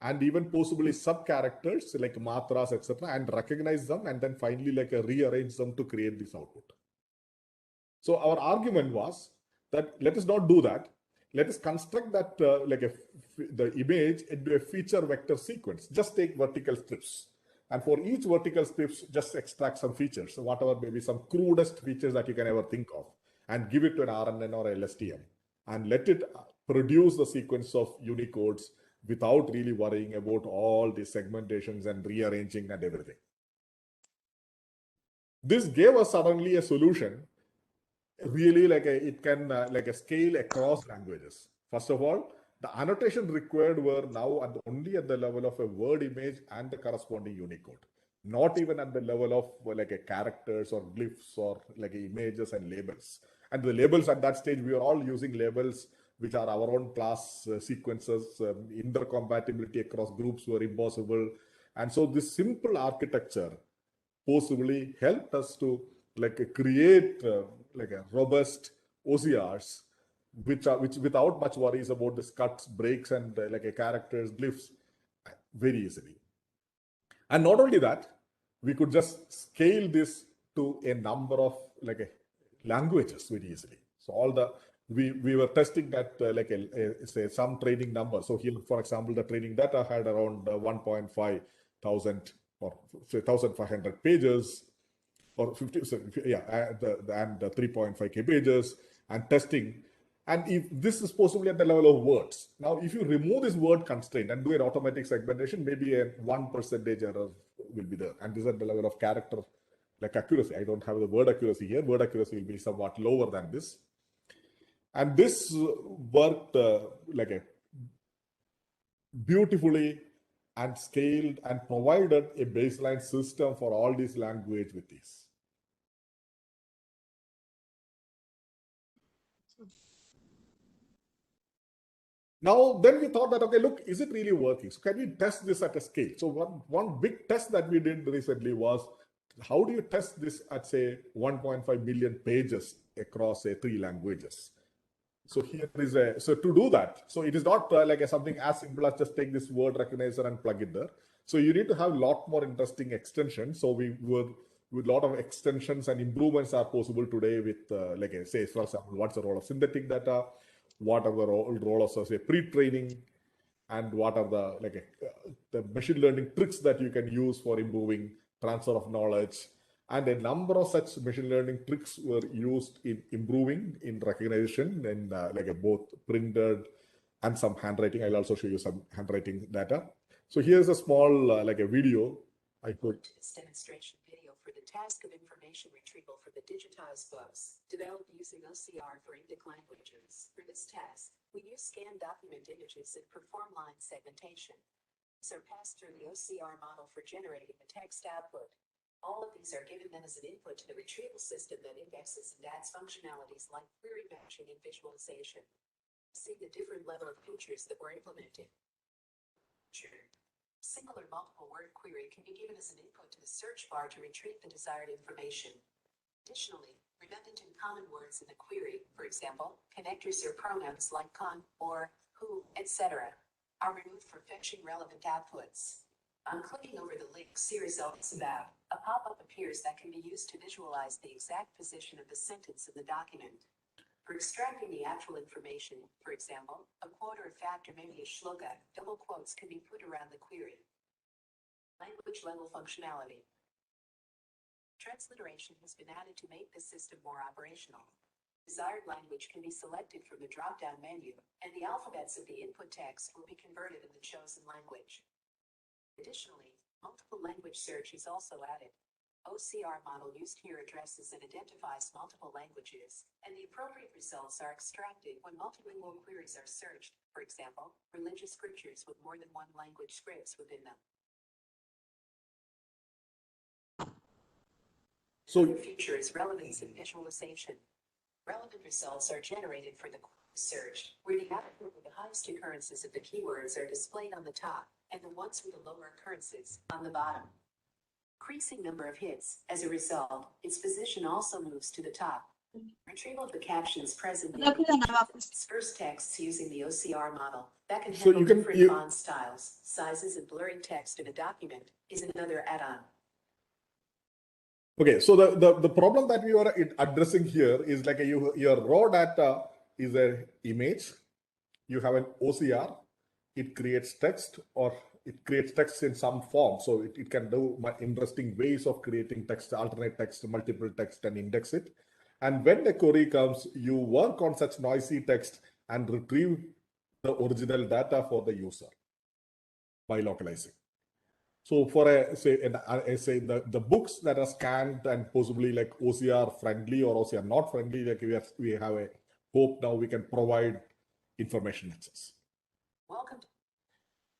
and even possibly sub-characters like matras, etc., and recognize them, and then finally like rearrange them to create this output. So our argument was that let us not do that. let us construct that the image into a feature vector sequence. Just take vertical strips. And for each vertical strips, just extract some features. So whatever maybe some crudest features that you can ever think of, and give it to an RNN or LSTM, and let it produce the sequence of Unicodes without really worrying about all the segmentations and rearranging and everything. This gave us suddenly a solution, really it can scale across languages. First of all, the annotation required were now only at the level of a word image and the corresponding Unicode, not even at the level of characters or glyphs or images and labels. And the labels at that stage, we are all using labels which are our own class sequences. Intercompatibility across groups were impossible. And so this simple architecture possibly helped us to create a robust OCRs which without much worries about the cuts, breaks, and characters, glyphs very easily. And not only that, we could just scale this to a number of languages very easily. So all the we were testing that say some training number. So here, for example, the training data had around 1.5 thousand or say 1,500 pages, or 50, so, yeah, and 3.5K pages, and testing. And if this is possibly at the level of words. Now, if you remove this word constraint and do an automatic segmentation, maybe a 1% error will be there. And this is at the level of character accuracy. I don't have the word accuracy here. Word accuracy will be somewhat lower than this. And this worked beautifully and scaled and provided a baseline system for all these language with this. Now, then we thought that, okay, look, is it really working? So can we test this at a scale? So one big test that we did recently was, how do you test this at, say, 1.5 million pages across, say, 3 languages? So here is so to do that, so it is not something as simple as just take this word recognizer and plug it there. So you need to have a lot more interesting extensions. So with a lot of extensions and improvements are possible today with, say, for example, what's the role of synthetic data? What are the role of, say, pre-training? And what are the machine learning tricks that you can use for improving transfer of knowledge? And a number of such machine learning tricks were used in improving in recognition and both printed and some handwriting. I'll also show you some handwriting data. So here's a small a video I put.
This demonstration video for the task of information retrieval for the digitized books, developed using OCR for Indic languages. For this task, we use scanned document images and perform line segmentation. These are passed through the OCR model for generating the text output. All of these are given then as an input to the retrieval system that indexes and adds functionalities like query matching and visualization. See the different level of features that were implemented. Single or multiple word query can be given as an input to the search bar to retrieve the desired information. Additionally, redundant and common words in the query, for example, connectors or pronouns like con, or, who, etc., are removed for fetching relevant outputs. On clicking over the link "See Results About," a pop-up appears that can be used to visualize the exact position of the sentence in the document. For extracting the actual information, for example, a quote or fact or maybe a shloka, double quotes can be put around the query. Language level functionality. Transliteration has been added to make the system more operational. Desired language can be selected from the drop-down menu, and the alphabets of the input text will be converted in the chosen language. Additionally, multiple language search is also added. OCR model used here addresses and identifies multiple languages, and the appropriate results are extracted when multilingual queries are searched, for example, religious scriptures with more than one language scripts within them.
So
the feature is relevance and visualization. Relevant results are generated for the search, where the output with the highest occurrences of the keywords are displayed on the top, and the ones with the lower occurrences on the bottom. Increasing number of hits. As a result, its position also moves to the top. Retrieval of the captions present in dispersed texts using the OCR model that can handle different font styles, sizes, and blurring text in a document is another add-on.
Okay, so the problem that we are addressing here is your raw data is an image, you have an OCR, it creates text or it creates text in some form. So it can do interesting ways of creating text, alternate text, multiple text, and index it. And when the query comes, you work on such noisy text and retrieve the original data for the user by localizing. So for say the books that are scanned and possibly like OCR friendly or OCR not friendly, like we have a hope now we can provide information access.
Welcome.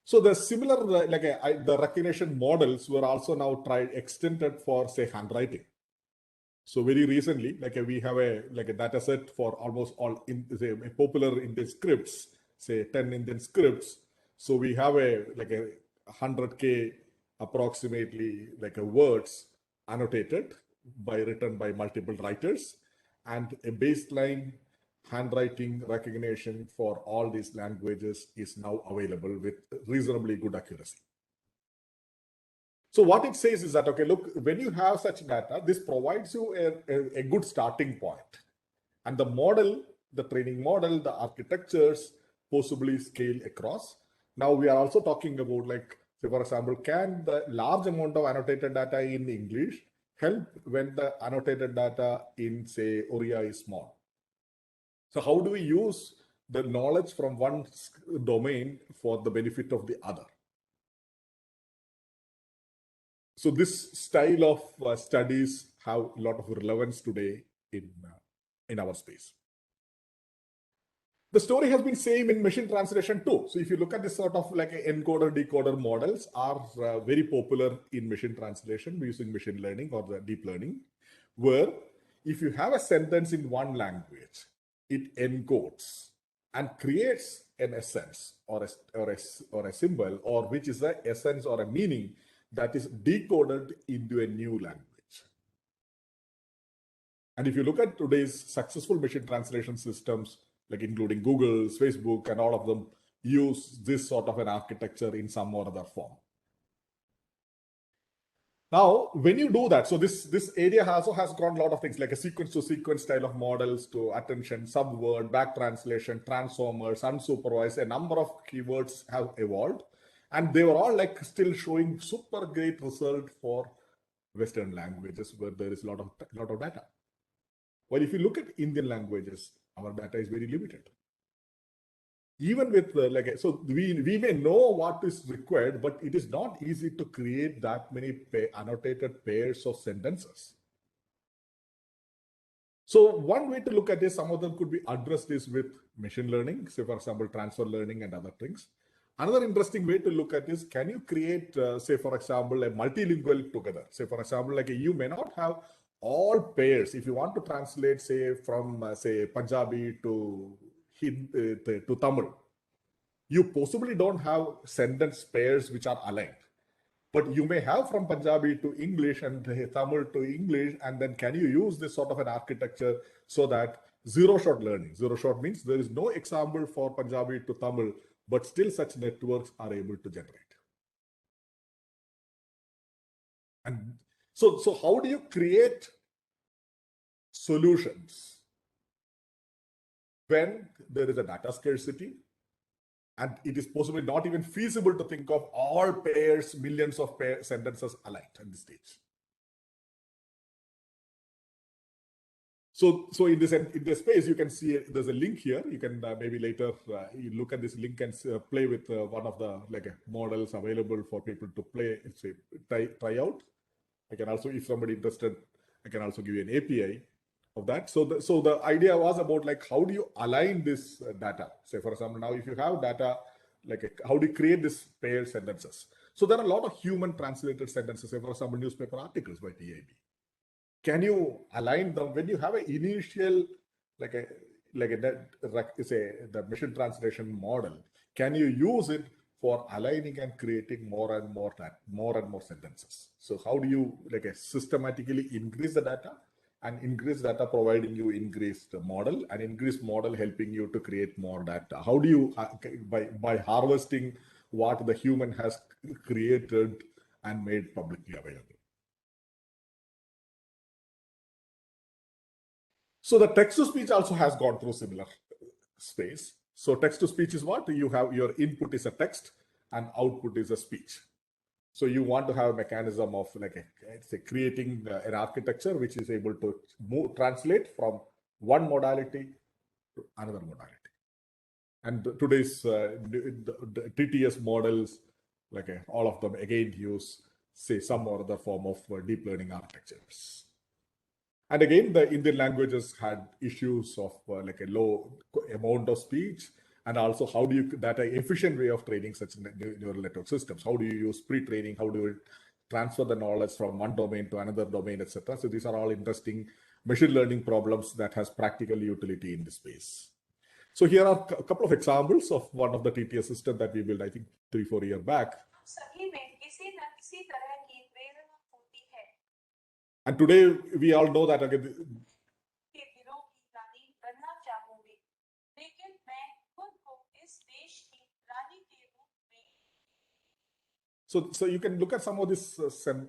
So the similar the recognition models were also now extended for say handwriting. So very recently, we have a data set for almost all popular Indian scripts, say 10 Indian scripts. So we have a 100K approximately words annotated written by multiple writers, and a baseline handwriting recognition for all these languages is now available with reasonably good accuracy. So what it says is that, okay, look, when you have such data, this provides you a good starting point. And the model, the training model, the architectures possibly scale across. Now we are also talking about say for example, can the large amount of annotated data in English help when the annotated data in say Oriya is small? So how do we use the knowledge from one domain for the benefit of the other? So this style of studies have a lot of relevance today in our space. The story has been same in machine translation too. So if you look at this sort of encoder decoder models are very popular in machine translation using machine learning or the deep learning, where if you have a sentence in one language, it encodes and creates an essence or a symbol, or which is an essence or a meaning that is decoded into a new language. And if you look at today's successful machine translation systems, including Google's, Facebook, and all of them use this sort of an architecture in some or other form. Now, when you do that, so this area also has got a lot of things like a sequence-to-sequence style of models to attention, subword, back translation, transformers, unsupervised. A number of keywords have evolved, and they were all still showing super great result for Western languages where there is a lot of data. Well, if you look at Indian languages, our data is very limited. Even with so we may know what is required, but it is not easy to create that many annotated pairs of sentences. So one way to look at this, some of them could be addressed is with machine learning, say for example, transfer learning and other things. Another interesting way to look at this, can you create, say for example, a multilingual together? Say for example, you may not have all pairs. If you want to translate, say from say Punjabi to Tamil, you possibly don't have sentence pairs which are aligned, but you may have from Punjabi to English and Tamil to English, and then can you use this sort of an architecture so that zero-shot learning? Zero-shot means there is no example for Punjabi to Tamil, but still such networks are able to generate. And so how do you create solutions when there is a data scarcity and it is possibly not even feasible to think of all pairs, millions of sentences aligned at this stage? So in this space, you can see there's a link here. You can maybe later you look at this link and play with one of the models available for people to play, say, try out. I can also, if somebody interested, I can also give you an API of that. So the idea was about how do you align this data? Say for example, now if you have data, how do you create these paired sentences? So there are a lot of human translated sentences. Say for example, newspaper articles by TIB. Can you align them when you have an initial the machine translation model? Can you use it for aligning and creating more and more sentences? So how do you systematically increase the data, and increase data providing you increased model, and increased model helping you to create more data? How do you by harvesting what the human has created and made publicly available? So the text to speech also has gone through similar space. So text to speech is what? You have your input is a text and output is a speech. So you want to have a mechanism of creating an architecture which is able to translate from one modality to another modality. And today's the TTS models, all of them again use say some or other form of deep learning architectures. And again, the Indian languages had issues of a low amount of speech, and also how do you that an efficient way of training such neural network systems? How do you use pre-training? How do you transfer the knowledge from one domain to another domain, etc.? So these are all interesting machine learning problems that has practical utility in this space. So here are a couple of examples of one of the TTS system that we built, I think 3-4 years back. And today we all know that again. So you can look at some of these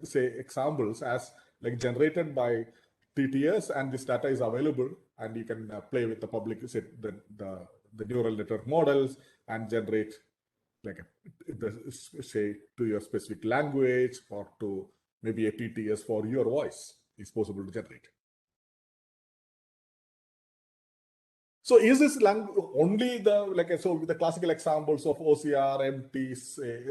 say examples as generated by TTS, and this data is available, and you can play with the public say the neural network models and generate say to your specific language or to maybe a TTS for your voice is possible to generate. So is this only the so the classical examples of OCR, MT,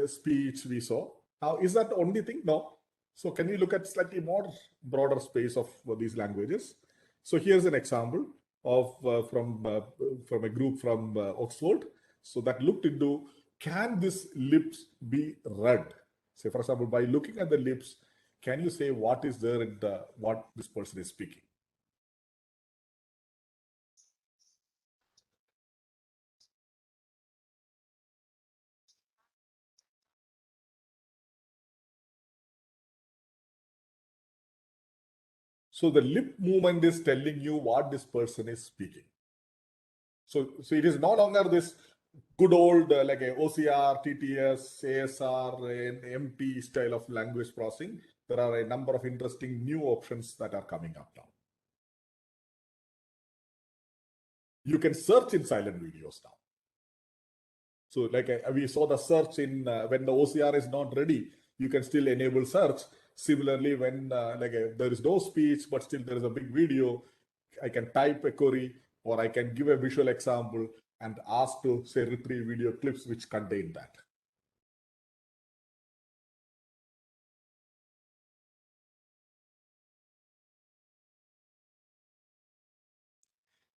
speech we saw? Now is that the only thing? No. So can we look at slightly more broader space of these languages? So here's an example of from a group from Oxford. So that looked into, can this lips be read? Say for example, by looking at the lips, can you say what is there in what this person is speaking? So the lip movement is telling you what this person is speaking. So it is no longer this good old like a OCR, TTS, ASR, and MT style of language processing. There are a number of interesting new options that are coming up now. You can search in silent videos now. So we saw the search in when the OCR is not ready, you can still enable search. Similarly, when there is no speech, but still there is a big video, I can type a query or I can give a visual example and ask to say retrieve video clips which contain that.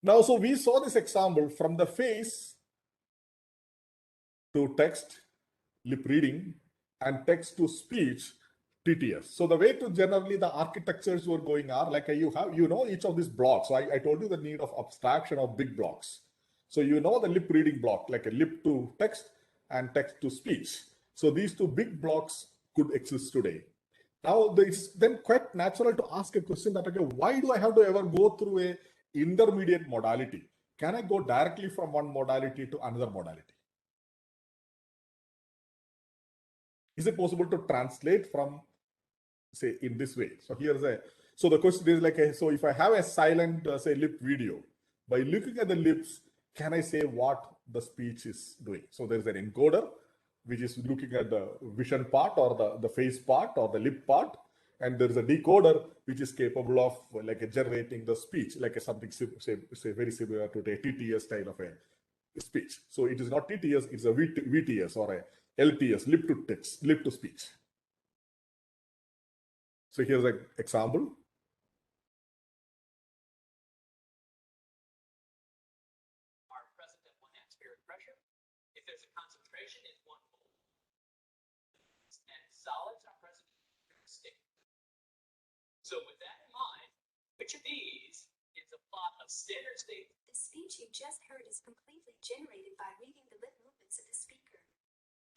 Now, so we saw this example from the face to text, lip reading, and text to speech, TTS. So the way to generally the architectures were going are you know each of these blocks. So I told you the need of abstraction of big blocks. So you know the lip reading block, like a lip to text and text to speech. So these two big blocks could exist today. Now it's then quite natural to ask a question that, okay, why do I have to ever go through a intermediate modality? Can I go directly from one modality to another modality? Is it possible to translate from, say, in this way? So here's so the question is so if I have a silent, say, lip video, by looking at the lips, can I say what the speech is doing? So there's an encoder, which is looking at the vision part or the face part or the lip part. And there's a decoder, which is capable of generating the speech, something say very similar to the TTS style of a speech. So it is not TTS, it's a VTS or a LTS, lip to text, lip to speech. So here's an example.
Are present at 1 atmospheric pressure. If there's a concentration in 1 mole, and solids are present in state. So with that in mind, which of these is a plot of standard state?
The speech you just heard is completely generated by reading the lip movements of the speaker.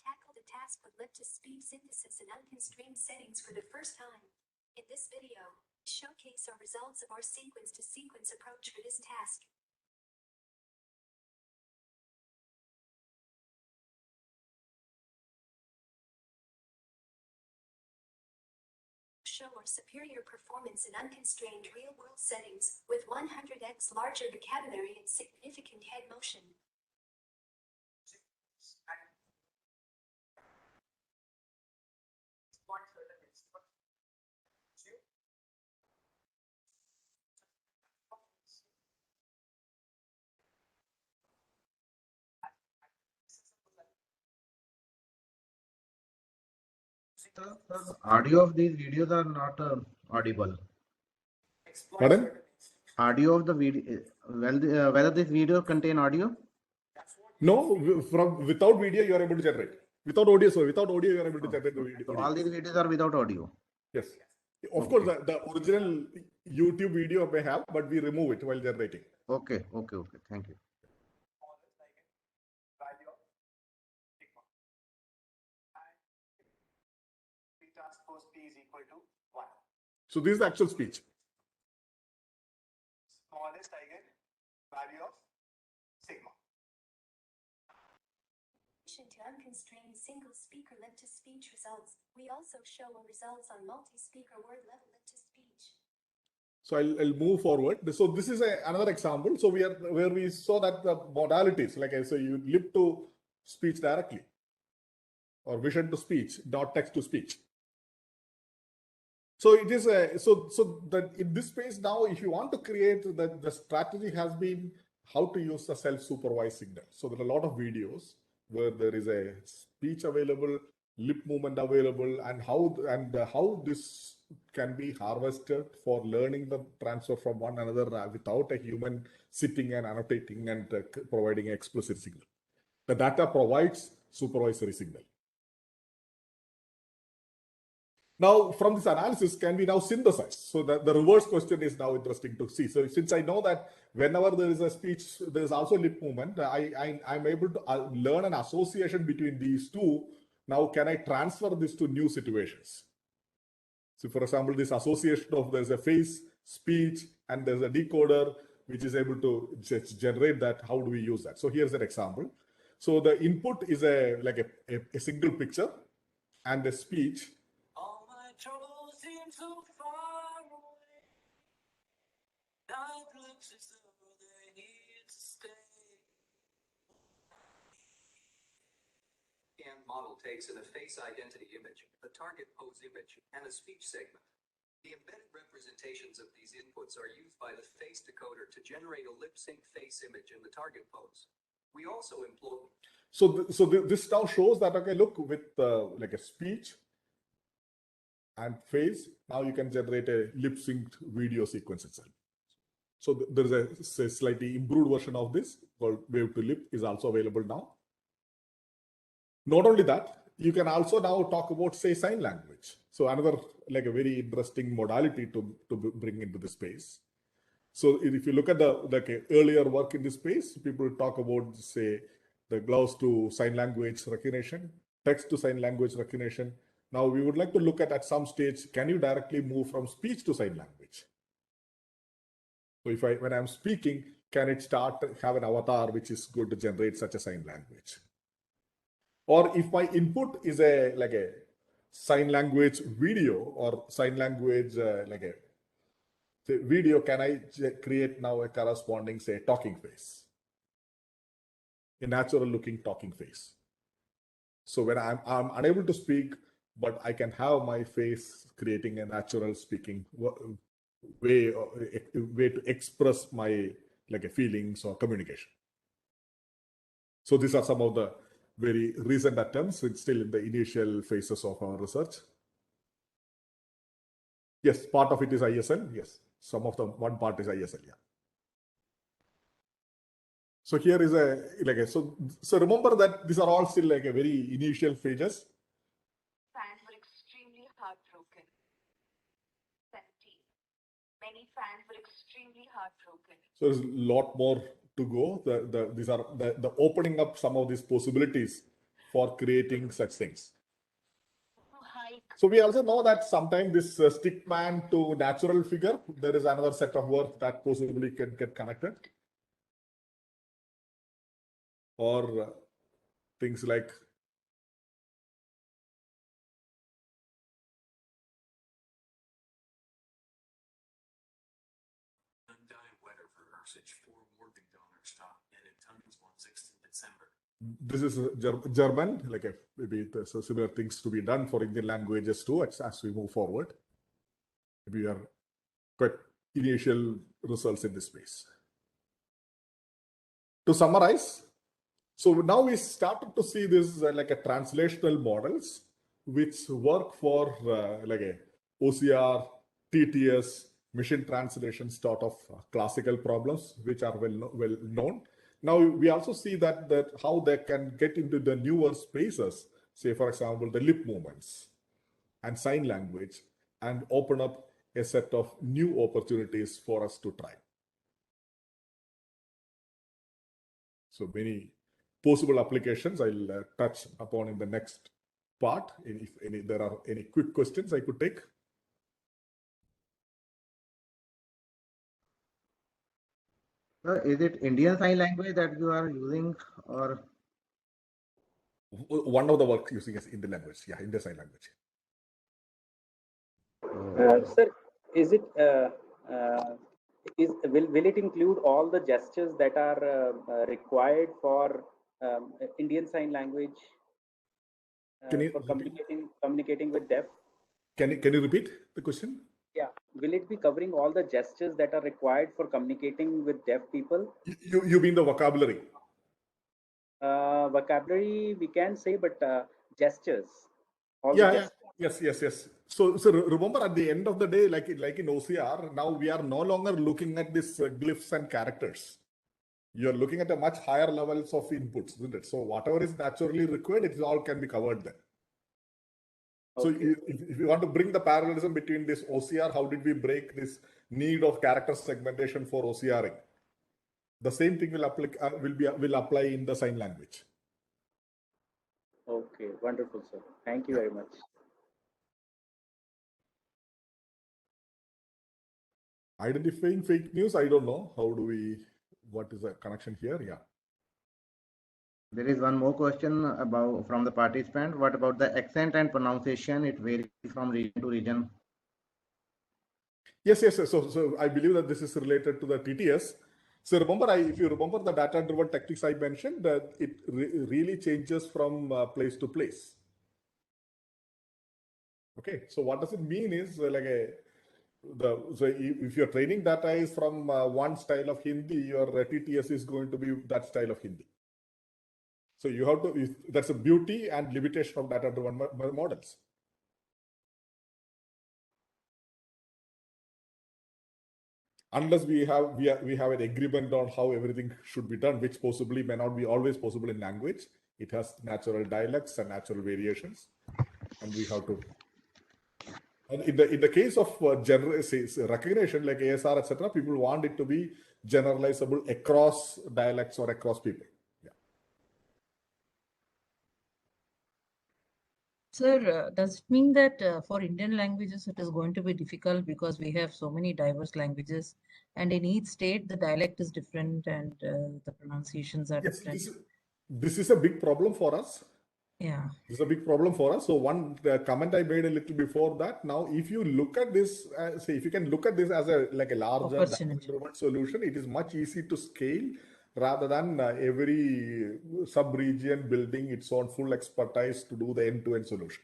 Tackle the task with lip-to-speech synthesis in unconstrained settings for the first time. In this video, showcase our results of our sequence-to-sequence approach for this task. Show our superior performance in unconstrained real-world settings with 100x larger vocabulary and significant head motion.
the audio of these videos are not audible.
Pardon?
Audio of the video, whether this video contain audio?
No, from without video you are able to generate. Without audio, so without audio you are able to generate the video.
So all these videos are without audio.
Yes. Of course, the original YouTube video may have, but we remove it while generating.
Okay. Thank you.
Transpose P is equal to 1.
So this is the actual speech.
Smallest eigenvalue of sigma.
To unconstrained single speaker lip-to-speech results. We also show results on multi-speaker word level lip-to-speech.
So I'll move forward. So this is another example. So where we saw that the modalities, like I say, you lip to speech directly, or vision to speech, not text to speech. So it is so that in this space now, if you want to create the strategy has been how to use the self-supervised signal. So there are a lot of videos where there is a speech available, lip movement available, and how this can be harvested for learning the transfer from one another without a human sitting and annotating and providing an explicit signal. The data provides supervisory signal. Now, from this analysis, can we now synthesize? So the reverse question is now interesting to see. So since I know that whenever there is a speech, there is also lip movement, I'm able to learn an association between these two. Now, can I transfer this to new situations? So for example, this association of there's a face, speech, and there's a decoder, which is able to generate that. How do we use that? So here's an example. So the input is a single picture and a speech.
All my troubles seem so far away. Life looks as though they're here to stay.
And model takes in a face identity image, a target pose image, and a speech segment. The embedded representations of these inputs are used by the face decoder to generate a lip-sync face image in the target pose. We also employ.
So this now shows that, okay, look, with like a speech and face, now you can generate a lip-synced video sequence itself. So there is a slightly improved version of this called Wave to Lip is also available now. Not only that, you can also now talk about, say, sign language. So another like a very interesting modality to bring into the space. So if you look at the earlier work in this space, people talk about, say, the gloves to sign language recognition, text to sign language recognition. Now we would like to look at some stage, can you directly move from speech to sign language? So when I'm speaking, can it have an avatar which is going to generate such a sign language? Or if my input is a sign language video or sign language video, can I create now a corresponding, say, talking face, a natural looking talking face? So when I'm unable to speak, but I can have my face creating a natural speaking way to express my feelings or communication. So these are some of the very recent attempts. It's still in the initial phases of our research. Yes, part of it is ISL. Yes, one part is ISL. Yeah. So here is so remember that these are all still a very initial phases.
Fans were extremely heartbroken. 17. Many fans were extremely heartbroken.
So there's a lot more to go. These are the opening up some of these possibilities for creating such things. So we also know that sometimes this stickman to natural figure, there is another set of work that possibly can get connected. Or things like
for organ donor stock and in tons 1/6 in December.
This is German, maybe there's similar things to be done for Indian languages too as we move forward. We are quite initial results in this space. To summarize, so now we started to see this like a translational models which work for like a OCR, TTS, machine translation sort of classical problems, which are well known. Now we also see that how they can get into the newer spaces, say for example, the lip movements and sign language, and open up a set of new opportunities for us to try. So many possible applications I'll touch upon in the next part. If there are any quick questions I could take.
Sir, is it Indian Sign Language that you are using, or
One of the work using is Indian language, yeah, Indian Sign Language.
Sir, is it will it include all the gestures that are required for Indian Sign Language for communicating with deaf?
Can you repeat the question?
Yeah, will it be covering all the gestures that are required for communicating with deaf people?
You mean the vocabulary?
Vocabulary we can say, but gestures.
Yeah. Yes. So remember, at the end of the day, like in OCR, now we are no longer looking at these glyphs and characters. You're looking at a much higher levels of inputs, isn't it? So whatever is naturally required, it all can be covered there. So if you want to bring the parallelism between this OCR, how did we break this need of character segmentation for OCRing? The same thing will apply in the sign language.
Okay, wonderful, sir. Thank you very much.
Identifying fake news, I don't know. What is the connection here? Yeah.
there is one more question from the participant. What about the accent and pronunciation? It varies from region to region.
Yes. So I believe that this is related to the TTS. So remember, if you remember the data-driven techniques I mentioned, that it really changes from place to place. Okay, so what does it mean is so if your training data is from one style of Hindi, your TTS is going to be that style of Hindi. So you have to. That's a beauty and limitation of data-driven models. Unless we have an agreement on how everything should be done, which possibly may not be always possible in language. It has natural dialects and natural variations, and we have to. And in the case of recognition like ASR, etc., people want it to be generalizable across dialects or across people. Yeah.
Sir, does it mean that for Indian languages it is going to be difficult because we have so many diverse languages, and in each state the dialect is different and the pronunciations are different?
This is a big problem for us.
Yeah.
This is a big problem for us. So one comment I made a little before that. Now, if you look at this, if you can look at this as a larger solution, it is much easier to scale rather than every sub-region building its own full expertise to do the end-to-end solution.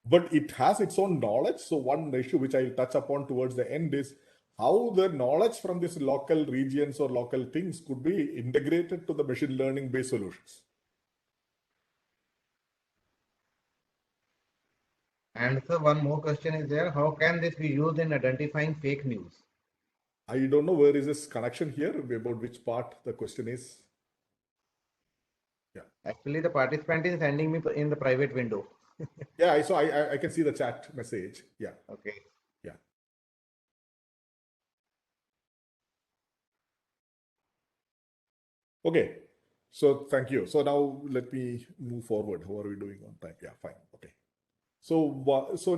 But it has its own knowledge. So one issue which I'll touch upon towards the end is how the knowledge from these local regions or local things could be integrated to the machine learning-based solutions.
And so one more question is there. How can this be used in identifying fake news?
I don't know where is this connection here, about which part the question is. Yeah.
Actually, the participant is sending me in the private window.
Yeah, so I can see the chat message. Yeah.
Okay.
Yeah. Okay. So thank you. So now let me move forward. How are we doing on time? Yeah, fine. Okay. So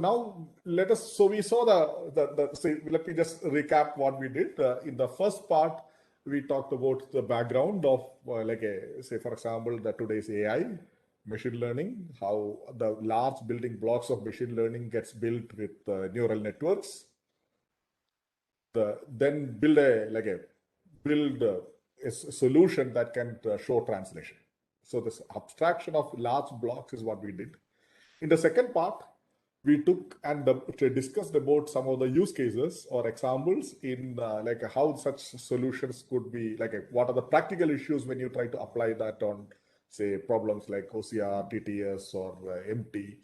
now let us. So we saw let me just recap what we did in the first part. We talked about the background of say for example, today's AI, machine learning, how the large building blocks of machine learning gets built with neural networks. Then build a solution that can show translation. So this abstraction of large blocks is what we did. In the second part, we took and discussed about some of the use cases or examples in how such solutions could be, what are the practical issues when you try to apply that on, say, problems like OCR, TTS, or MT.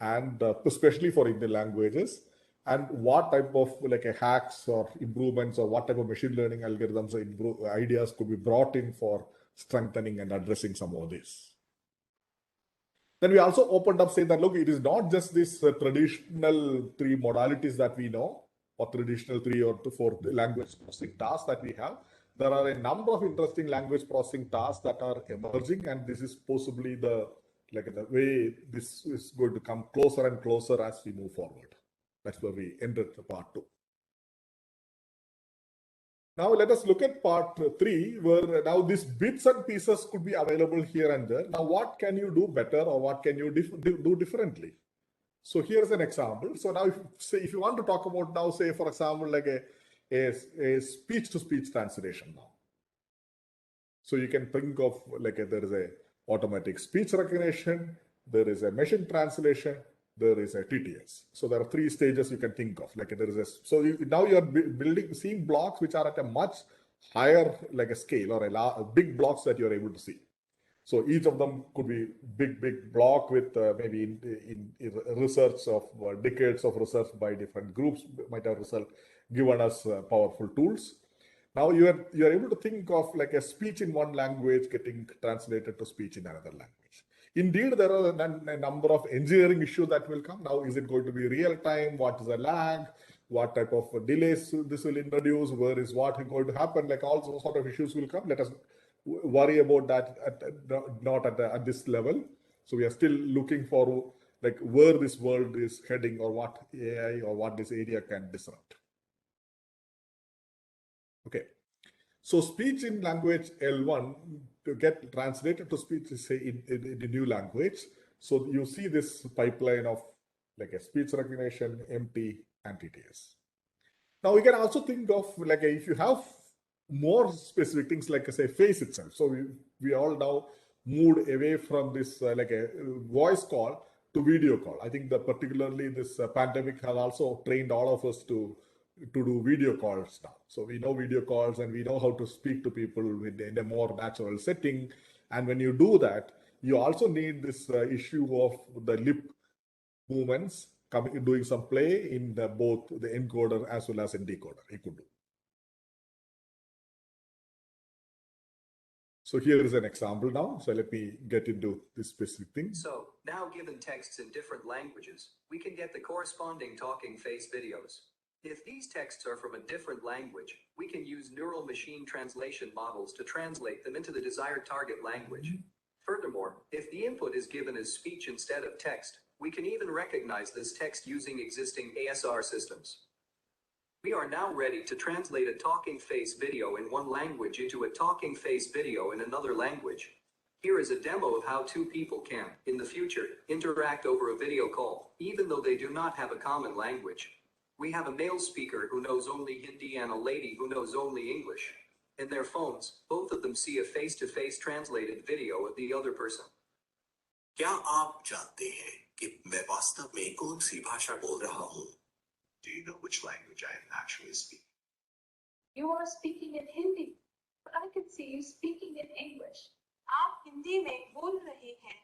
and especially for Indian languages, and what type of like a hacks or improvements or what type of machine learning algorithms or ideas could be brought in for strengthening and addressing some of this. Then we also opened up saying that, look, it is not just this traditional 3 modalities that we know, or traditional 3 or 4 language processing tasks that we have. There are a number of interesting language processing tasks that are emerging, and this is possibly the way this is going to come closer and closer as we move forward. That's where we ended the part 2. Now let us look at part 3, where now these bits and pieces could be available here and there. Now what can you do better, or what can you do differently? So here's an example. So now if you want to talk about now, say for example, like a speech-to-speech translation now. So you can think of like there is a automatic speech recognition, there is a machine translation, there is a TTS. So there are 3 stages you can think of. Like there is now you are seeing blocks which are at a much higher like a scale, or a big blocks that you are able to see. So each of them could be big block with maybe in research of decades of research by different groups might have given us powerful tools. Now you are able to think of like a speech in one language getting translated to speech in another language. Indeed, there are a number of engineering issues that will come. Now, is it going to be real time? What is the lag? What type of delays this will introduce? Where is what going to happen? Like all those sort of issues will come. Let us worry about that not at this level. So we are still looking for like where this world is heading, or what AI or what this area can disrupt. Okay. So speech in language L1 to get translated to speech, say in a new language. So you see this pipeline of like a speech recognition, MT, and TTS. Now we can also think of like if you have more specific things like say face itself. So we all now moved away from this like a voice call to video call. I think that particularly this pandemic has also trained all of us to do video calls now. So we know video calls and we know how to speak to people in a more natural setting. And when you do that, you also need this issue of the lip movements doing some play in both the encoder as well as in decoder. It could do. So here is an example now. So let me get into this specific thing.
So now, given texts in different languages, we can get the corresponding talking face videos. If these texts are from a different language, we can use neural machine translation models to translate them into the desired target language. Furthermore, if the input is given as speech instead of text, we can even recognize this text using existing ASR systems. We are now ready to translate a talking face video in one language into a talking face video in another language. Here is a demo of how 2 people can, in the future, interact over a video call, even though they do not have a common language. We have a male speaker who knows only Hindi and a lady who knows only English. In their phones, both of them see a face-to-face translated video of the other person.
क्या आप जानते हैं कि मैं वास्तव में कौन सी भाषा बोल रहा हूँ? Do you know which language I am actually speaking?
You are speaking in Hindi, but I can see you speaking in English. आप हिंदी में बोल रहे हैं,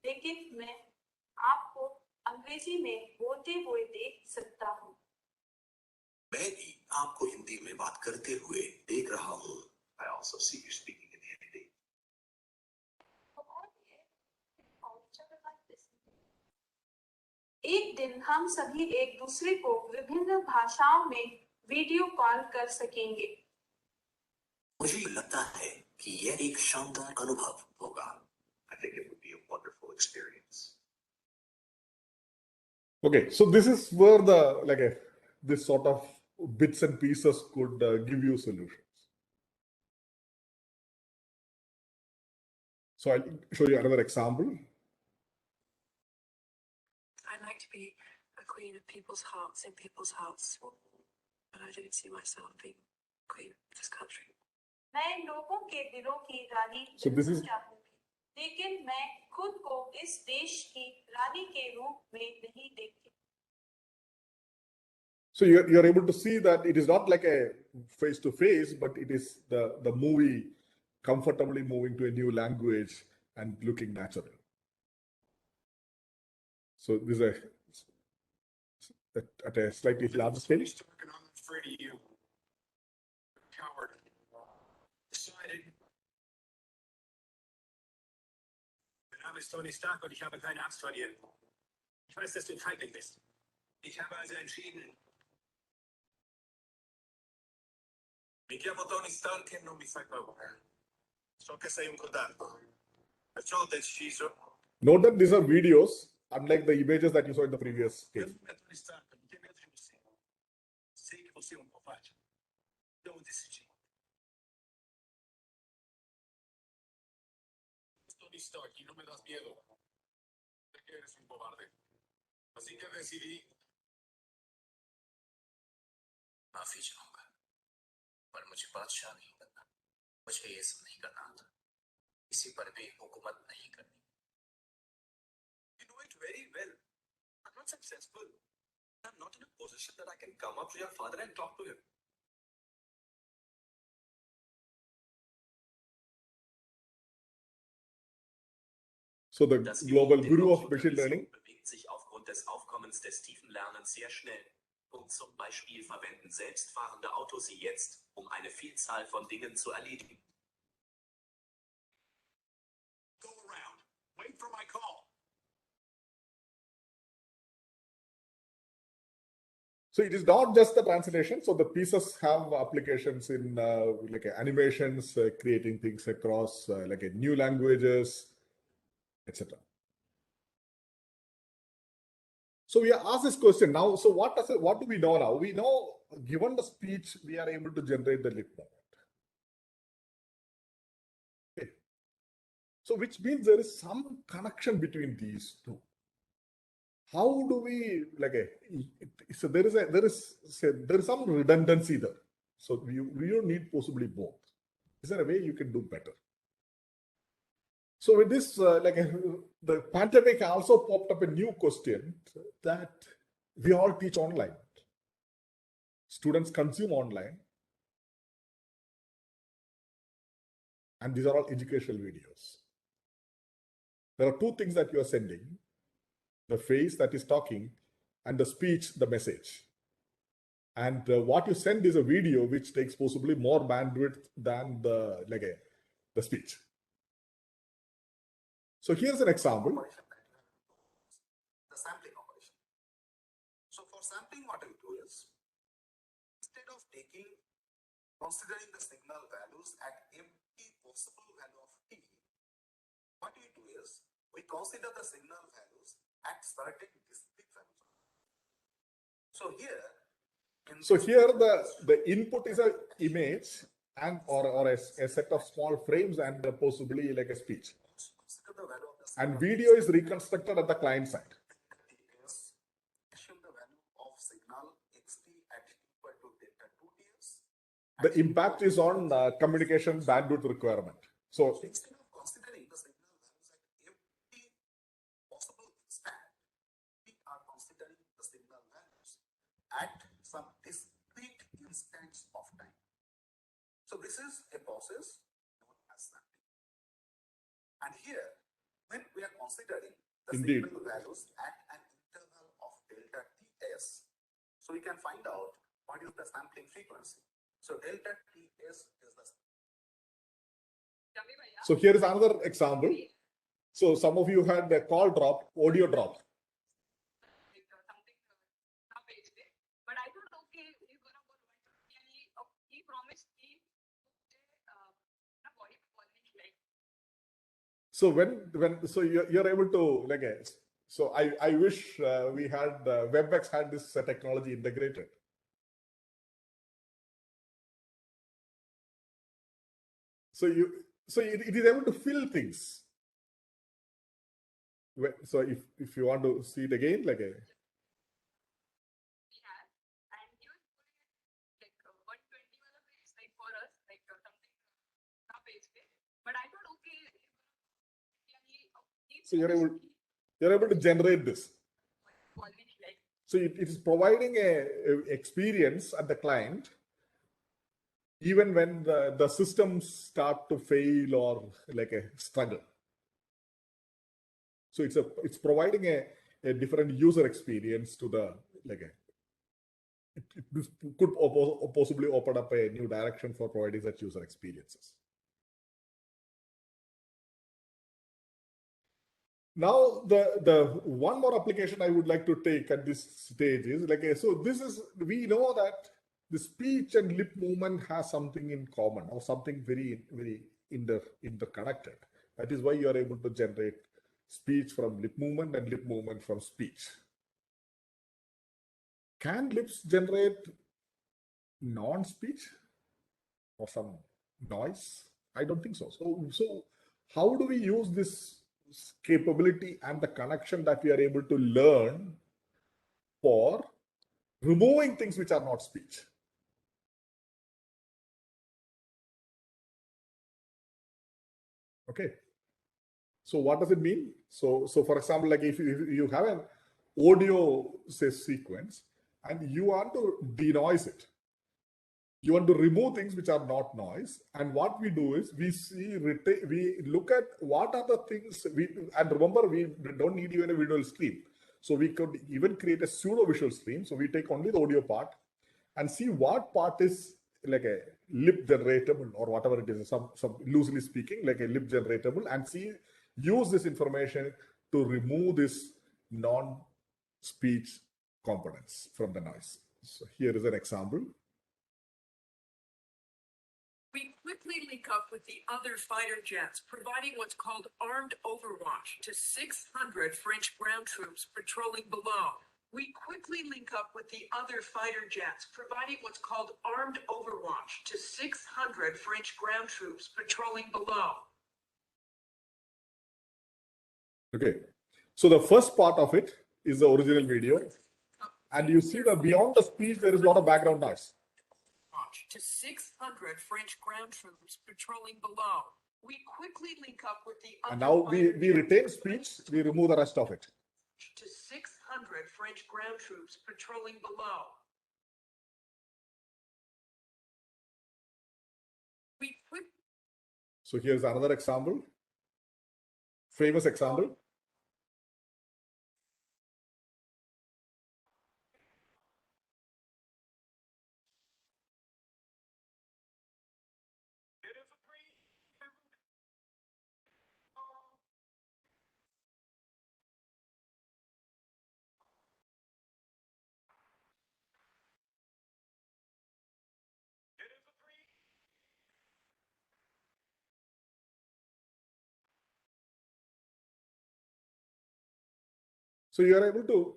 लेकिन मैं आपको अंग्रेजी में बोलते हुए देख सकता हूँ.
मैं भी आपको हिंदी में बात करते हुए देख रहा हूँ. I also see you speaking in Hindi.
एक दिन हम सभी एक दूसरे को विभिन्न भाषाओं में वीडियो कॉल कर सकेंगे.
मुझे लगता है कि यह एक शानदार अनुभव होगा. I think it would be a wonderful experience.
Okay, so this is where this sort of bits and pieces could give you solutions. So I'll show you another example.
I'd like to be a queen of people's hearts in people's hearts, but I don't see myself being queen of this country.
मैं लोगों के दिलों की रानी चाहूंगी, लेकिन मैं खुद को इस देश की रानी के रूप में नहीं देखती.
So you're able to see that it is not like a face-to-face, but it is the movie comfortably moving to a new language and looking natural. So this is at a slightly larger scale.
I'm afraid of you. Coward. Decided. Mein Name ist Tony Stark und ich habe keine Angst vor dir. Ich weiß, dass du ein Feigling bist. Ich habe also entschieden. Mi chiamo Tony Stark e non mi fai paura. So che sei un codardo. Perciò ho deciso.
Note that these are videos, unlike the images that you saw in the previous case.
Tony Stark, mi chiami altri você. Sei che você é um covarde. Eu decidi. Tony Stark, y no me das miedo. Sé que eres un cobarde. Así que decidí. माफी चाहूंगा, पर मुझे बादशाह नहीं बनना, मुझे ये सब नहीं करना आता, किसी पर भी हुकूमत नहीं करनी. You know it very well. I'm not successful. I'm not in a position that I can come up to your father and talk to him.
So the global guru of machine learning
bewegt sich aufgrund des Aufkommens des tiefen Lernens sehr schnell. Und zum Beispiel verwenden selbstfahrende Autos sie jetzt, um eine Vielzahl von Dingen zu erledigen.
Go around. Wait for my call.
So it is not just the translation. So the pieces have applications in like animations, creating things across like new languages, etc. So we are asked this question now. So what do we know now? We know, given the speech, we are able to generate the lip movement. Okay. So which means there is some connection between these two. How do we so there is some redundancy there. So we don't need possibly both. Is there a way you can do better? So with this, the pandemic also popped up a new question that we all teach online. Students consume online. And these are all educational videos. There are two things that you are sending: the face that is talking and the speech, the message. And what you send is a video which takes possibly more bandwidth than the speech. So here's an example.
The sampling operation. So for sampling, what we do is, instead of considering the signal values at every possible value of t, what we do is, we consider the signal values at certain discrete values. So here, the input is an image and or a set of small frames and possibly like a speech. And video is reconstructed at the client side. Assume the value of signal xt at equal to delta 2ts. The impact is on communication bandwidth requirement. So instead of considering the signal values at every possible instant, we are considering the signal values at some discrete instance of time. So this is a process known as sampling. And here, when we are considering the signal values at an interval of delta ts, so we can find out what is the sampling frequency. So delta ts is the.
So here is another example. So some of you had a call drop, audio drop.
But I thought, okay, we're gonna go he promised me
So so you're able to so I wish we had WebEx had this technology integrated. So it is able to fill things. So if you want to see it again, so you're able to generate this. So it is providing a experience at the client, even when the systems start to fail or struggle. So it's providing a different user experience to the this could possibly open up a new direction for providing such user experiences. Now, the one more application I would like to take at this stage is so this is, we know that the speech and lip movement has something in common, or something very, very interconnected. That is why you are able to generate speech from lip movement and lip movement from speech. Can lips generate non-speech or some noise? I don't think so. So how do we use this capability and the connection that we are able to learn for removing things which are not speech? Okay. So what does it mean? So for example, like if you have an audio sequence and you want to denoise it, you want to remove things which are not noise, and what we do is we look at what are the things and remember, we don't need even a visual stream, so we could even create a pseudo visual stream. So we take only the audio part and see what part is like a lip generatable or whatever it is, some loosely speaking, like a lip generatable, and use this information to remove this non-speech components from the noise. So here is an example.
We quickly link up with the other fighter jets, providing what's called armed overwatch to 600 French ground troops patrolling below. We quickly link up with the other fighter jets, providing what's called armed overwatch to 600 French ground troops patrolling below.
Okay, so the first part of it is the original video, and you see that beyond the speech there is a lot of background noise.
To 600 French ground troops patrolling below. We quickly link up with the other.
And now we retain speech, we remove the rest of it.
To 600 French ground troops patrolling below.
So here's another example, famous example. So you are able to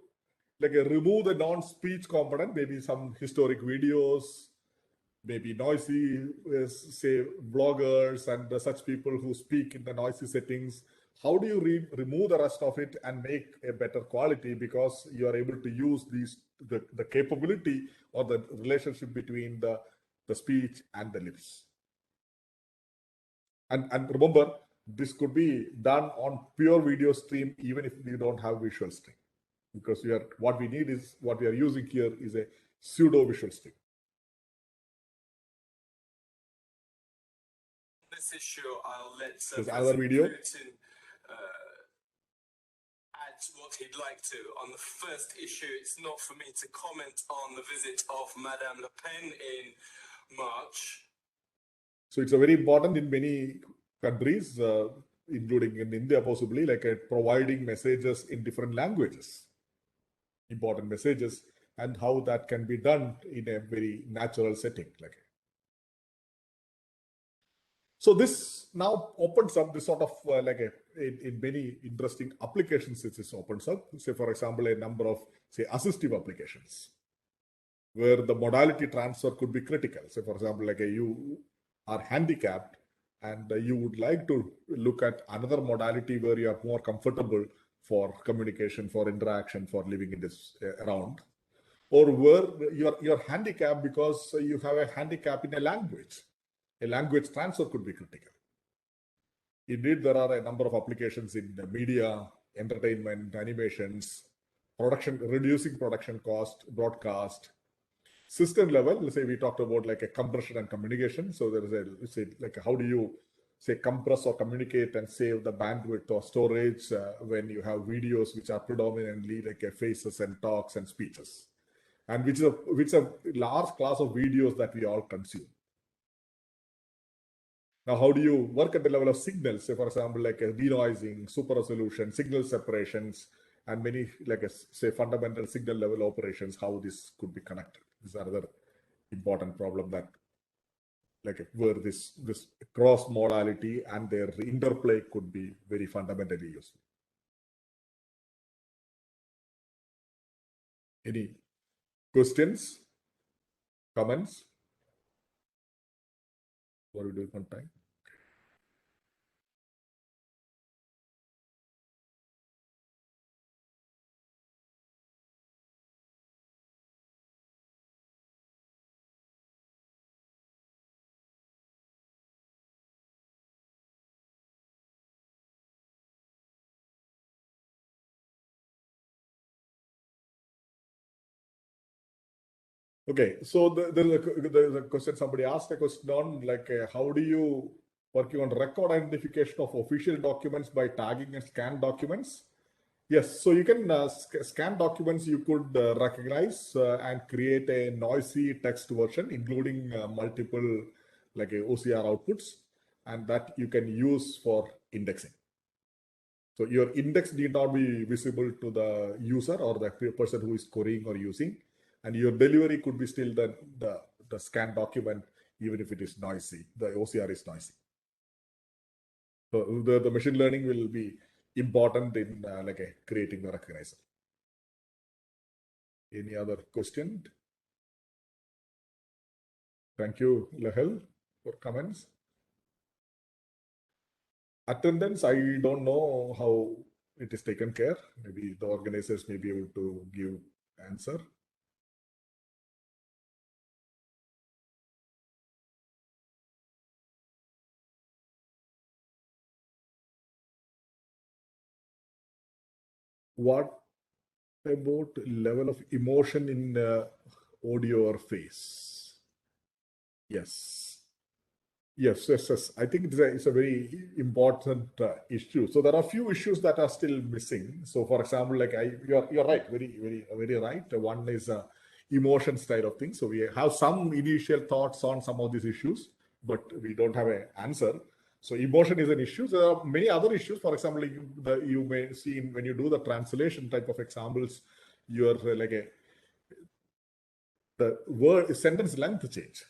remove the non-speech component, maybe some historic videos, maybe noisy, say bloggers and such people who speak in the noisy settings. How do you remove the rest of it and make a better quality, because you are able to use the capability or the relationship between the speech and the lips. And remember, this could be done on pure video stream, even if we don't have visual stream, because what we need is, what we are using here is a pseudo visual stream.
This issue, I'll let
There's another video.
Putin add what he'd like to. On the first issue, it's not for me to comment on the visit of Madame Le Pen in March.
So it's a very important in many countries, including in India, possibly, providing messages in different languages, important messages, and how that can be done in a very natural setting. So this now opens up this sort of in many interesting applications. It opens up, say for example, a number of assistive applications where the modality transfer could be critical. Say for example, you are handicapped and you would like to look at another modality where you are more comfortable for communication, for interaction, for living in this around, or where you're handicapped because you have a handicap in a language. A language transfer could be critical. Indeed, there are a number of applications in the media, entertainment, animations, production, reducing production cost, broadcast, system level. Let's say we talked about a compression and communication. So there is how do you say compress or communicate and save the bandwidth or storage when you have videos which are predominantly like faces and talks and speeches, and which is a large class of videos that we all consume. Now, how do you work at the level of signals? Say, for example, like a denoising, super resolution, signal separations, and many like say fundamental signal level operations, how this could be connected. These are other important problem that like where this cross modality and their interplay could be very fundamentally useful. Any questions, comments? What are we doing on time? Okay, so there's a question somebody asked a question on like how do you working on record identification of official documents by tagging and scan documents? Yes, so you can scan documents you could recognize and create a noisy text version, including multiple like OCR outputs, and that you can use for indexing. So your index need not be visible to the user or the person who is querying or using, and your delivery could be still the scan document, even if it is noisy, the OCR is noisy. So the machine learning will be important in creating the recognizer. Any other question? Thank you, Lehel, for comments. Attendance, I don't know how it is taken care. Maybe the organizers may be able to give answer. What about level of emotion in audio or face? Yes. Yes. I think it's a very important issue. So there are a few issues that are still missing. So for example, like you're right, very right. One is emotion side of things. So we have some initial thoughts on some of these issues, but we don't have an answer. So emotion is an issue. There are many other issues. For example, you may see when you do the translation type of examples, you're the word sentence length change.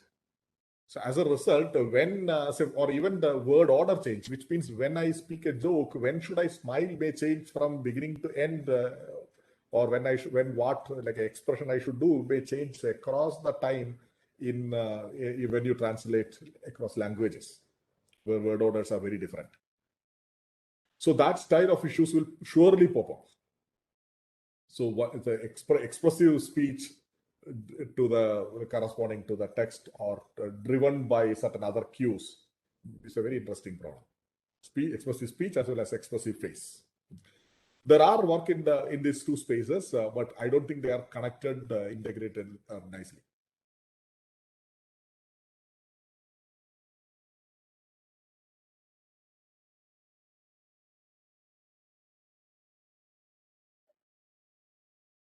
So as a result, when or even the word order change, which means when I speak a joke, when should I smile may change from beginning to end, or when what expression I should do may change across the time in when you translate across languages, where word orders are very different. So that style of issues will surely pop up. So what the expressive speech to the corresponding to the text or driven by certain other cues is a very interesting problem. Expressive speech as well as expressive face. There are work in these two spaces, but I don't think they are connected, integrated nicely.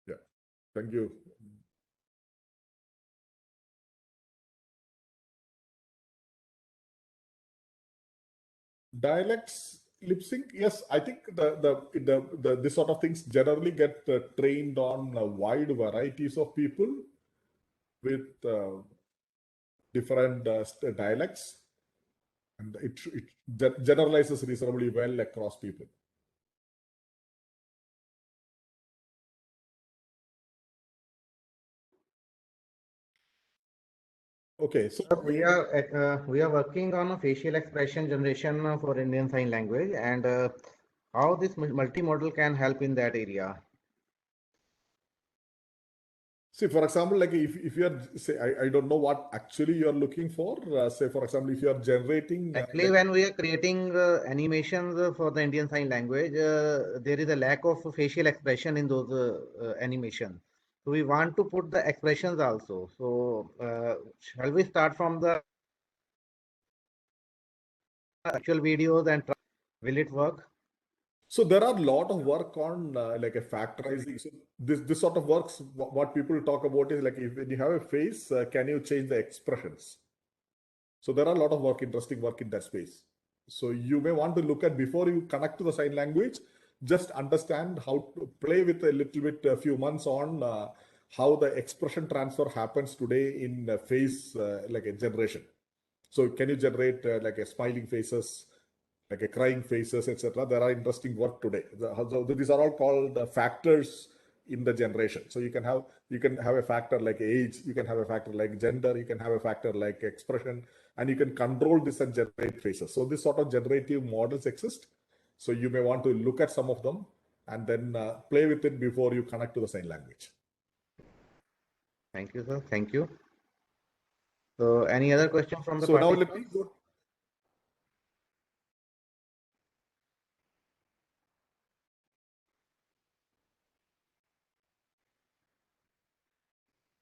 Yeah, thank you. Dialects lip sync, yes, I think this sort of things generally get trained on wide varieties of people with different dialects, and it generalizes reasonably well across people. Okay, so
we are working on a facial expression generation for Indian Sign Language, and how this multimodal can help in that area.
See, for example, like if you are say, I don't know what actually you are looking for. Say, for example, if you are generating.
Actually, when we are creating animations for the Indian Sign Language, there is a lack of facial expression in those animations. So we want to put the expressions also. So shall we start from the actual videos and try. Will it work?
So there are a lot of work on like a factorizing. So this sort of works. What people talk about is like if when you have a face, can you change the expressions? So there are a lot of interesting work in that space. So you may want to look at before you connect to the sign language, just understand how to play with a little bit, a few months on how the expression transfer happens today in face like a generation. So can you generate like a smiling faces, like a crying faces, etc. There are interesting work today. So these are all called factors in the generation. So you can have a factor like age, you can have a factor like gender, you can have a factor like expression, and you can control this and generate faces. So this sort of generative models exist. So you may want to look at some of them and then play with it before you connect to the sign language.
Thank you, sir. Thank you. So any other question from the
So now let me go.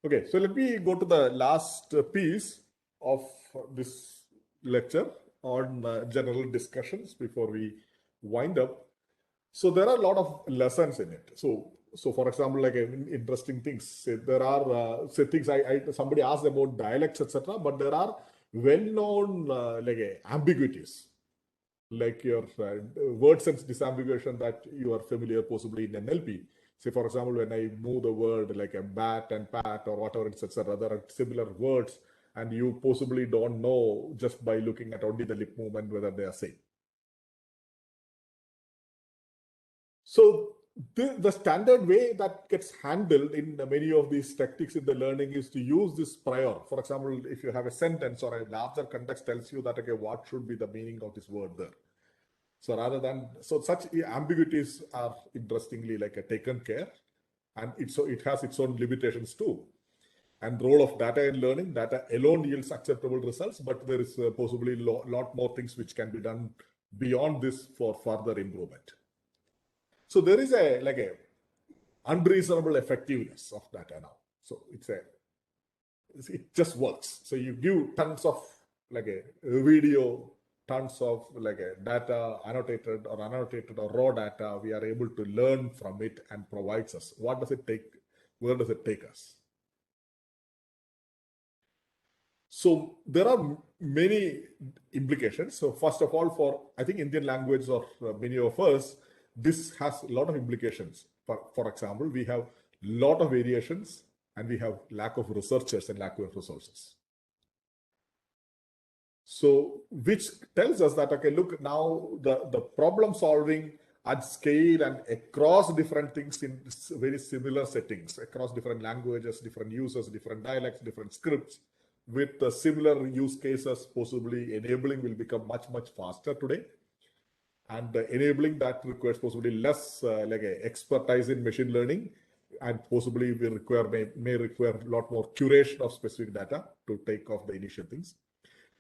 Okay, so let me go to the last piece of this lecture on general discussions before we wind up. So there are a lot of lessons in it. So for example, like interesting things. Say there are things somebody asked about dialects, etc. But there are well-known ambiguities, like your word sense disambiguation that you are familiar possibly in NLP. Say, for example, when I move the word like a bat and pat or whatever, etc., there are similar words, and you possibly don't know just by looking at only the lip movement whether they are same. So the standard way that gets handled in many of these tactics in the learning is to use this prior. For example, if you have a sentence or a larger context tells you that, okay, what should be the meaning of this word there? So rather than, so such ambiguities are interestingly like a taken care, and it has its own limitations too. And role of data in learning, data alone yields acceptable results, but there is possibly lot more things which can be done beyond this for further improvement. So there is a unreasonable effectiveness of data now. So it just works. So you give tons of like a video, tons of like a data, annotated or raw data. We are able to learn from it and provides us. What does it take? Where does it take us? So there are many implications. So first of all, for I think Indian language or many of us, this has a lot of implications. For example, we have a lot of variations and we have lack of researchers and lack of resources. So which tells us that, okay, look, now the problem solving at scale and across different things in very similar settings, across different languages, different users, different dialects, different scripts, with similar use cases, possibly enabling will become much, much faster today. And enabling that requires possibly less expertise in machine learning, and possibly may require a lot more curation of specific data to take off the initial things.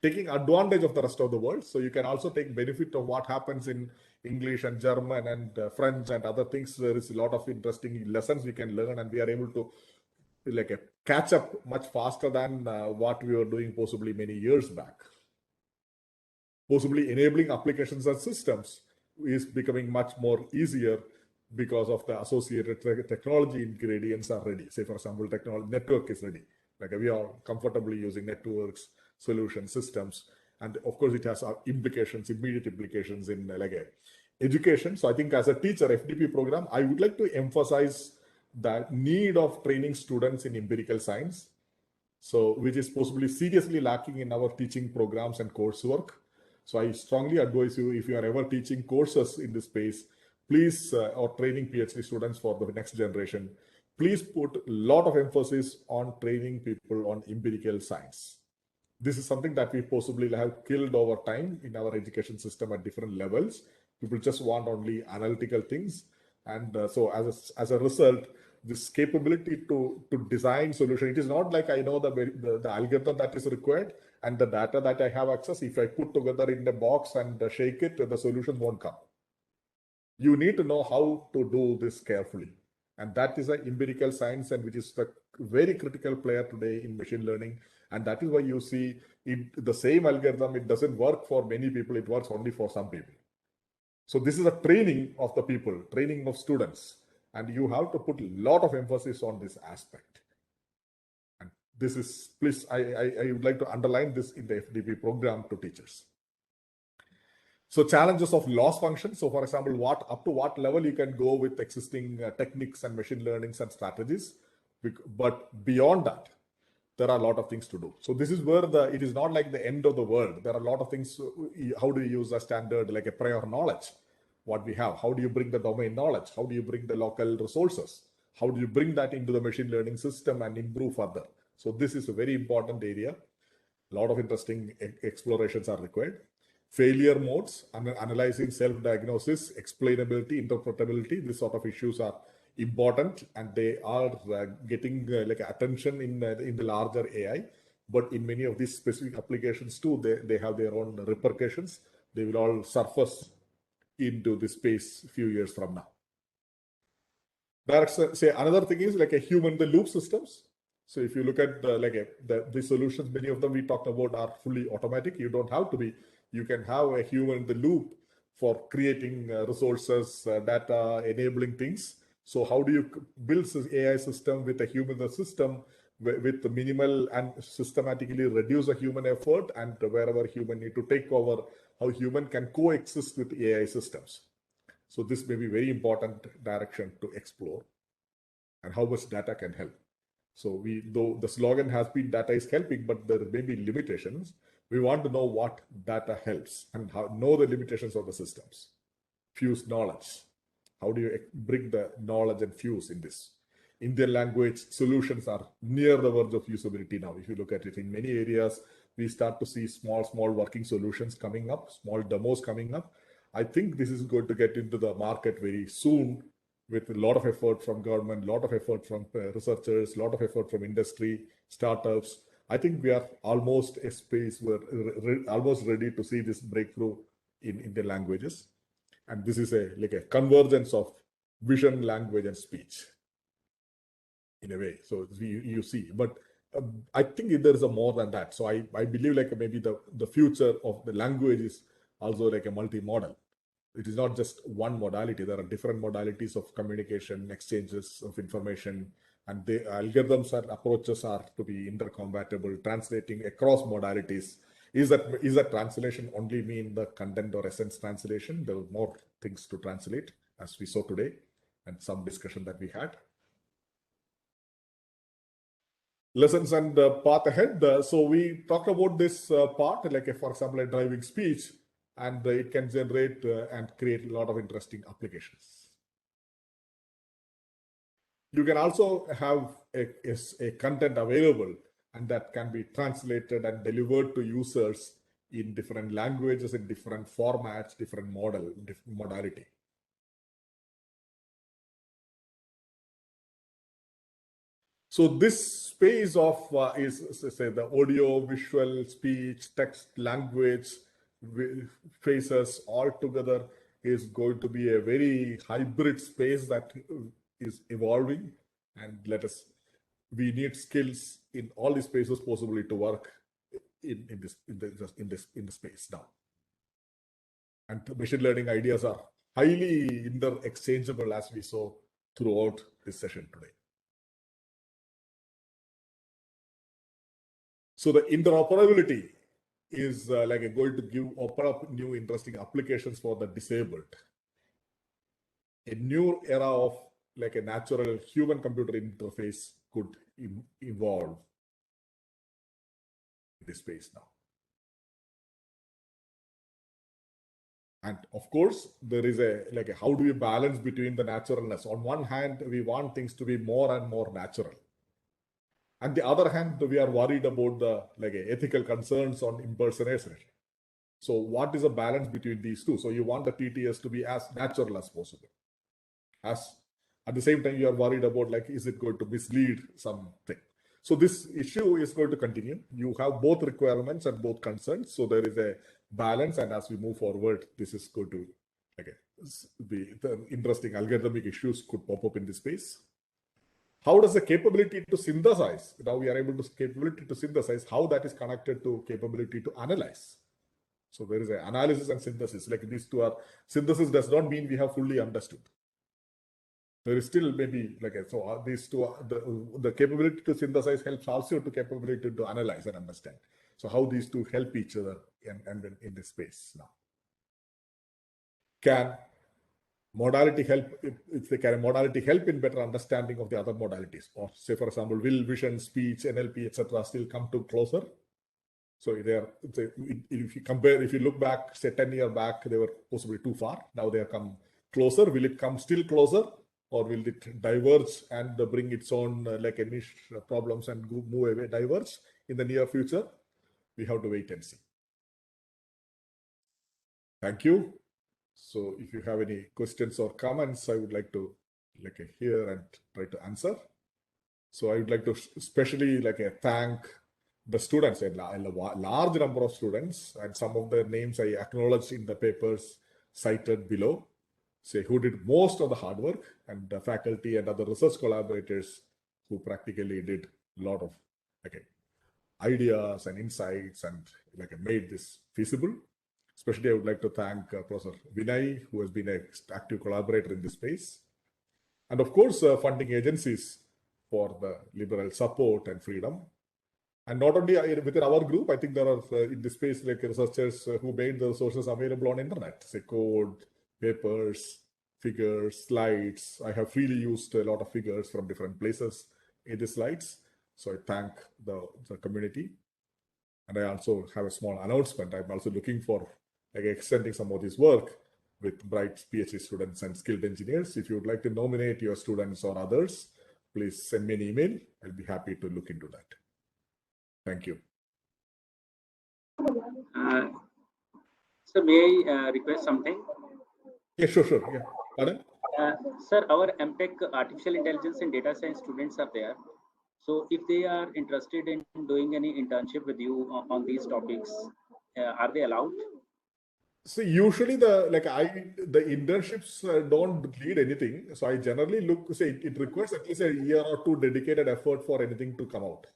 Taking advantage of the rest of the world. So you can also take benefit of what happens in English and German and French and other things. There is a lot of interesting lessons we can learn, and we are able to catch up much faster than what we were doing possibly many years back. Possibly enabling applications and systems is becoming much more easier because of the associated technology ingredients are ready. Say, for example, network is ready. Like we are comfortably using networks, solution systems, and of course it has immediate implications in education. So I think as a teacher, FDP program, I would like to emphasize the need of training students in empirical science, so which is possibly seriously lacking in our teaching programs and coursework. So I strongly advise you, if you are ever teaching courses in this space, please, or training PhD students for the next generation, please put a lot of emphasis on training people on empirical science. This is something that we possibly have killed over time in our education system at different levels. People just want only analytical things. And so as a result, this capability to design solution, it is not like I know the algorithm that is required and the data that I have access. If I put together in a box and shake it, the solution won't come. You need to know how to do this carefully. And that is an empirical science, and which is the very critical player today in machine learning. And that is why you see the same algorithm, it doesn't work for many people, it works only for some people. So this is a training of the people, training of students, and you have to put a lot of emphasis on this aspect. And this is, please, I would like to underline this in the FDP program to teachers. So challenges of loss function. So for example, up to what level you can go with existing techniques and machine learnings and strategies. But beyond that, there are a lot of things to do. So this is where it is not like the end of the world. There are a lot of things. How do you use a standard like a prior knowledge? What we have? How do you bring the domain knowledge? How do you bring the local resources? How do you bring that into the machine learning system and improve further? So this is a very important area. A lot of interesting explorations are required. Failure modes, analyzing self-diagnosis, explainability, interpretability, these sort of issues are important, and they are getting like attention in the larger AI. But in many of these specific applications too, they have their own repercussions. They will all surface into this space a few years from now. Say another thing is like a human-in-the-loop systems. So if you look at the solutions, many of them we talked about are fully automatic. You don't have to be. You can have a human in the loop for creating resources, data, enabling things. So how do you build an AI system with a human in the system with minimal and systematically reduce the human effort, and wherever human need to take over, how human can coexist with AI systems. So this may be very important direction to explore, and how much data can help. So though the slogan has been data is helping, but there may be limitations. We want to know what data helps and know the limitations of the systems. Fuse knowledge. How do you bring the knowledge and fuse in this? Indian language solutions are near the verge of usability now. If you look at it in many areas, we start to see small working solutions coming up, small demos coming up. I think this is going to get into the market very soon with a lot of effort from government, a lot of effort from researchers, a lot of effort from industry, startups. I think we are almost a space where almost ready to see this breakthrough in Indian languages. And this is like a convergence of vision, language, and speech in a way. So you see, but I think there is a more than that. So I believe like maybe the future of the language is also like a multi-modal. It is not just one modality. There are different modalities of communication, exchanges of information, and the algorithms and approaches are to be intercompatible, translating across modalities. Is that translation only mean the content or essence translation? There are more things to translate, as we saw today, and some discussion that we had. Lessons and path ahead. So we talked about this part, like for example, a driving speech, and it can generate and create a lot of interesting applications. You can also have a content available, and that can be translated and delivered to users in different languages, in different formats, different modality. So this space of is say the audio, visual, speech, text, language, faces all together is going to be a very hybrid space that is evolving, and we need skills in all these spaces possibly to work in the space now. And machine learning ideas are highly interchangeable, as we saw throughout this session today. So the interoperability is going to open up new interesting applications for the disabled. A new era of like a natural human-computer interface could evolve in this space now. And of course, there is how do you balance between the naturalness? On one hand, we want things to be more and more natural. On the other hand, we are worried about the ethical concerns on impersonation. So what is a balance between these two? So you want the TTS to be as natural as possible. At the same time, you are worried about is it going to mislead something? So this issue is going to continue. You have both requirements and both concerns. So there is a balance, and as we move forward, this is going to be the interesting algorithmic issues could pop up in this space. How does the capability to synthesize, now we are able to capability to synthesize, how that is connected to capability to analyze. So there is an analysis and synthesis, like these two are, synthesis does not mean we have fully understood. There is still maybe like, so these two, the capability to synthesize helps also to capability to analyze and understand. So how these two help each other and in this space now. Can modality help, if they can modality help in better understanding of the other modalities, or say for example will, vision, speech, NLP, etc. still come to closer? So they are, if you compare, if you look back, say 10 years back, they were possibly too far. Now they have come closer. Will it come still closer, or will it diverge and bring its own like a niche problems and move away, diverge in the near future? We have to wait and see. Thank you. So if you have any questions or comments, I would like to hear and try to answer. So I would like to especially thank the students, a large number of students, and some of their names I acknowledge in the papers cited below, say who did most of the hard work, and the faculty and other research collaborators who practically did a lot of ideas and insights and made this feasible. Especially, I would like to thank Professor Vinay, who has been an active collaborator in this space. And of course, funding agencies for the liberal support and freedom. And not only within our group, I think there are in this space researchers who made the resources available on internet, say code, papers, figures, slides. I have freely used a lot of figures from different places in the slides. So I thank the community. And I also have a small announcement. I'm also looking for extending some of this work with bright PhD students and skilled engineers. If you would like to nominate your students or others, please send me an email. I'll be happy to look into that. Thank you.
So may I request something?
Yeah, sure. Yeah. Pardon?
Sir, our MTech Artificial Intelligence and Data Science students are there. So if they are interested in doing any internship with you on these topics, are they allowed?
So usually the internships don't lead anything. So I generally it requires at least a year or two dedicated effort for anything to come out.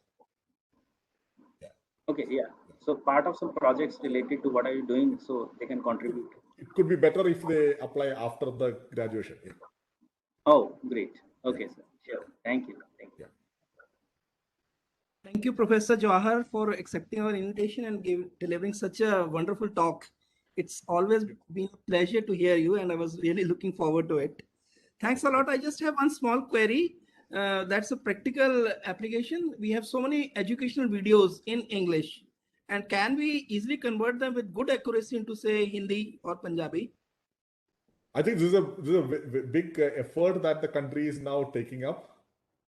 Yeah. Okay, yeah. So part of some projects related to what are you doing, so they can contribute.
It could be better if they apply after the graduation. Yeah.
Oh, great. Okay, sir. Sure. Thank you. Thank you.
Yeah.
Thank you, Professor Jawahar, for accepting our invitation and delivering such a wonderful talk. It's always been a pleasure to hear you, and I was really looking forward to it. Thanks a lot. I just have one small query. That's a practical application. We have so many educational videos in English, and can we easily convert them with good accuracy into, say, Hindi or Punjabi?
I think this is a big effort that the country is now taking up.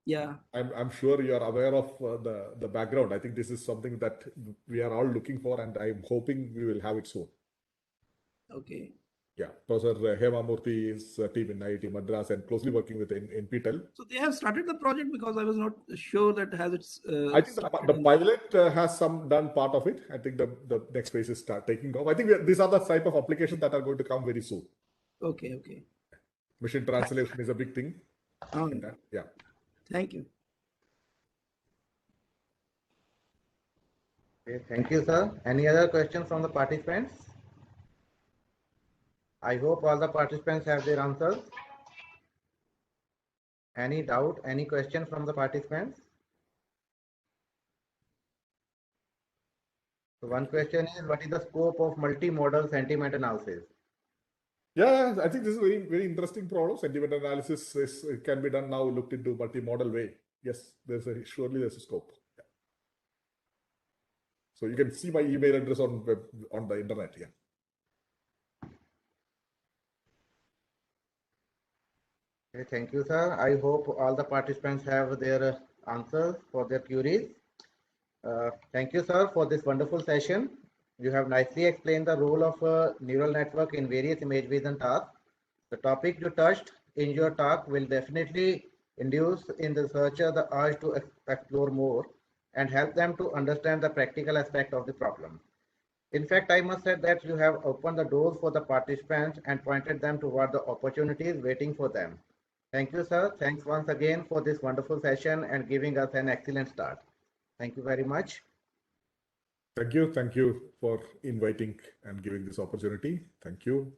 Yeah,
I'm sure you are aware of the background. I think this is something that we are all looking for, and I'm hoping we will have it soon.
Okay.
Yeah, Professor Hema Murthy's team in IIT Madras and closely working with NPTEL.
So they have started the project, because I was not sure that has its.
I think the pilot has done part of it. I think the next phase is taking off. I think these are the type of applications that are going to come very soon.
Okay.
Machine translation is a big thing. Yeah.
Thank you.
Okay, thank you, sir. Any other questions from the participants? I hope all the participants have their answers. Any doubt, any question from the participants? So one question is, what is the scope of multimodal sentiment analysis?
Yeah, I think this is a very, very interesting problem. Sentiment analysis can be done now, looked into multimodal way. Yes, surely there's a scope. Yeah. So you can see my email address on the internet. Yeah.
Okay, thank you, sir. I hope all the participants have their answers for their queries. Thank you, sir, for this wonderful session. You have nicely explained the role of a neural network in various image vision tasks. The topic you touched in your talk will definitely induce in the researcher the urge to explore more and help them to understand the practical aspect of the problem. In fact, I must say that you have opened the doors for the participants and pointed them toward the opportunities waiting for them. Thank you, sir. Thanks once again for this wonderful session and giving us an excellent start. Thank you very much.
Thank you. Thank you for inviting and giving this opportunity. Thank you.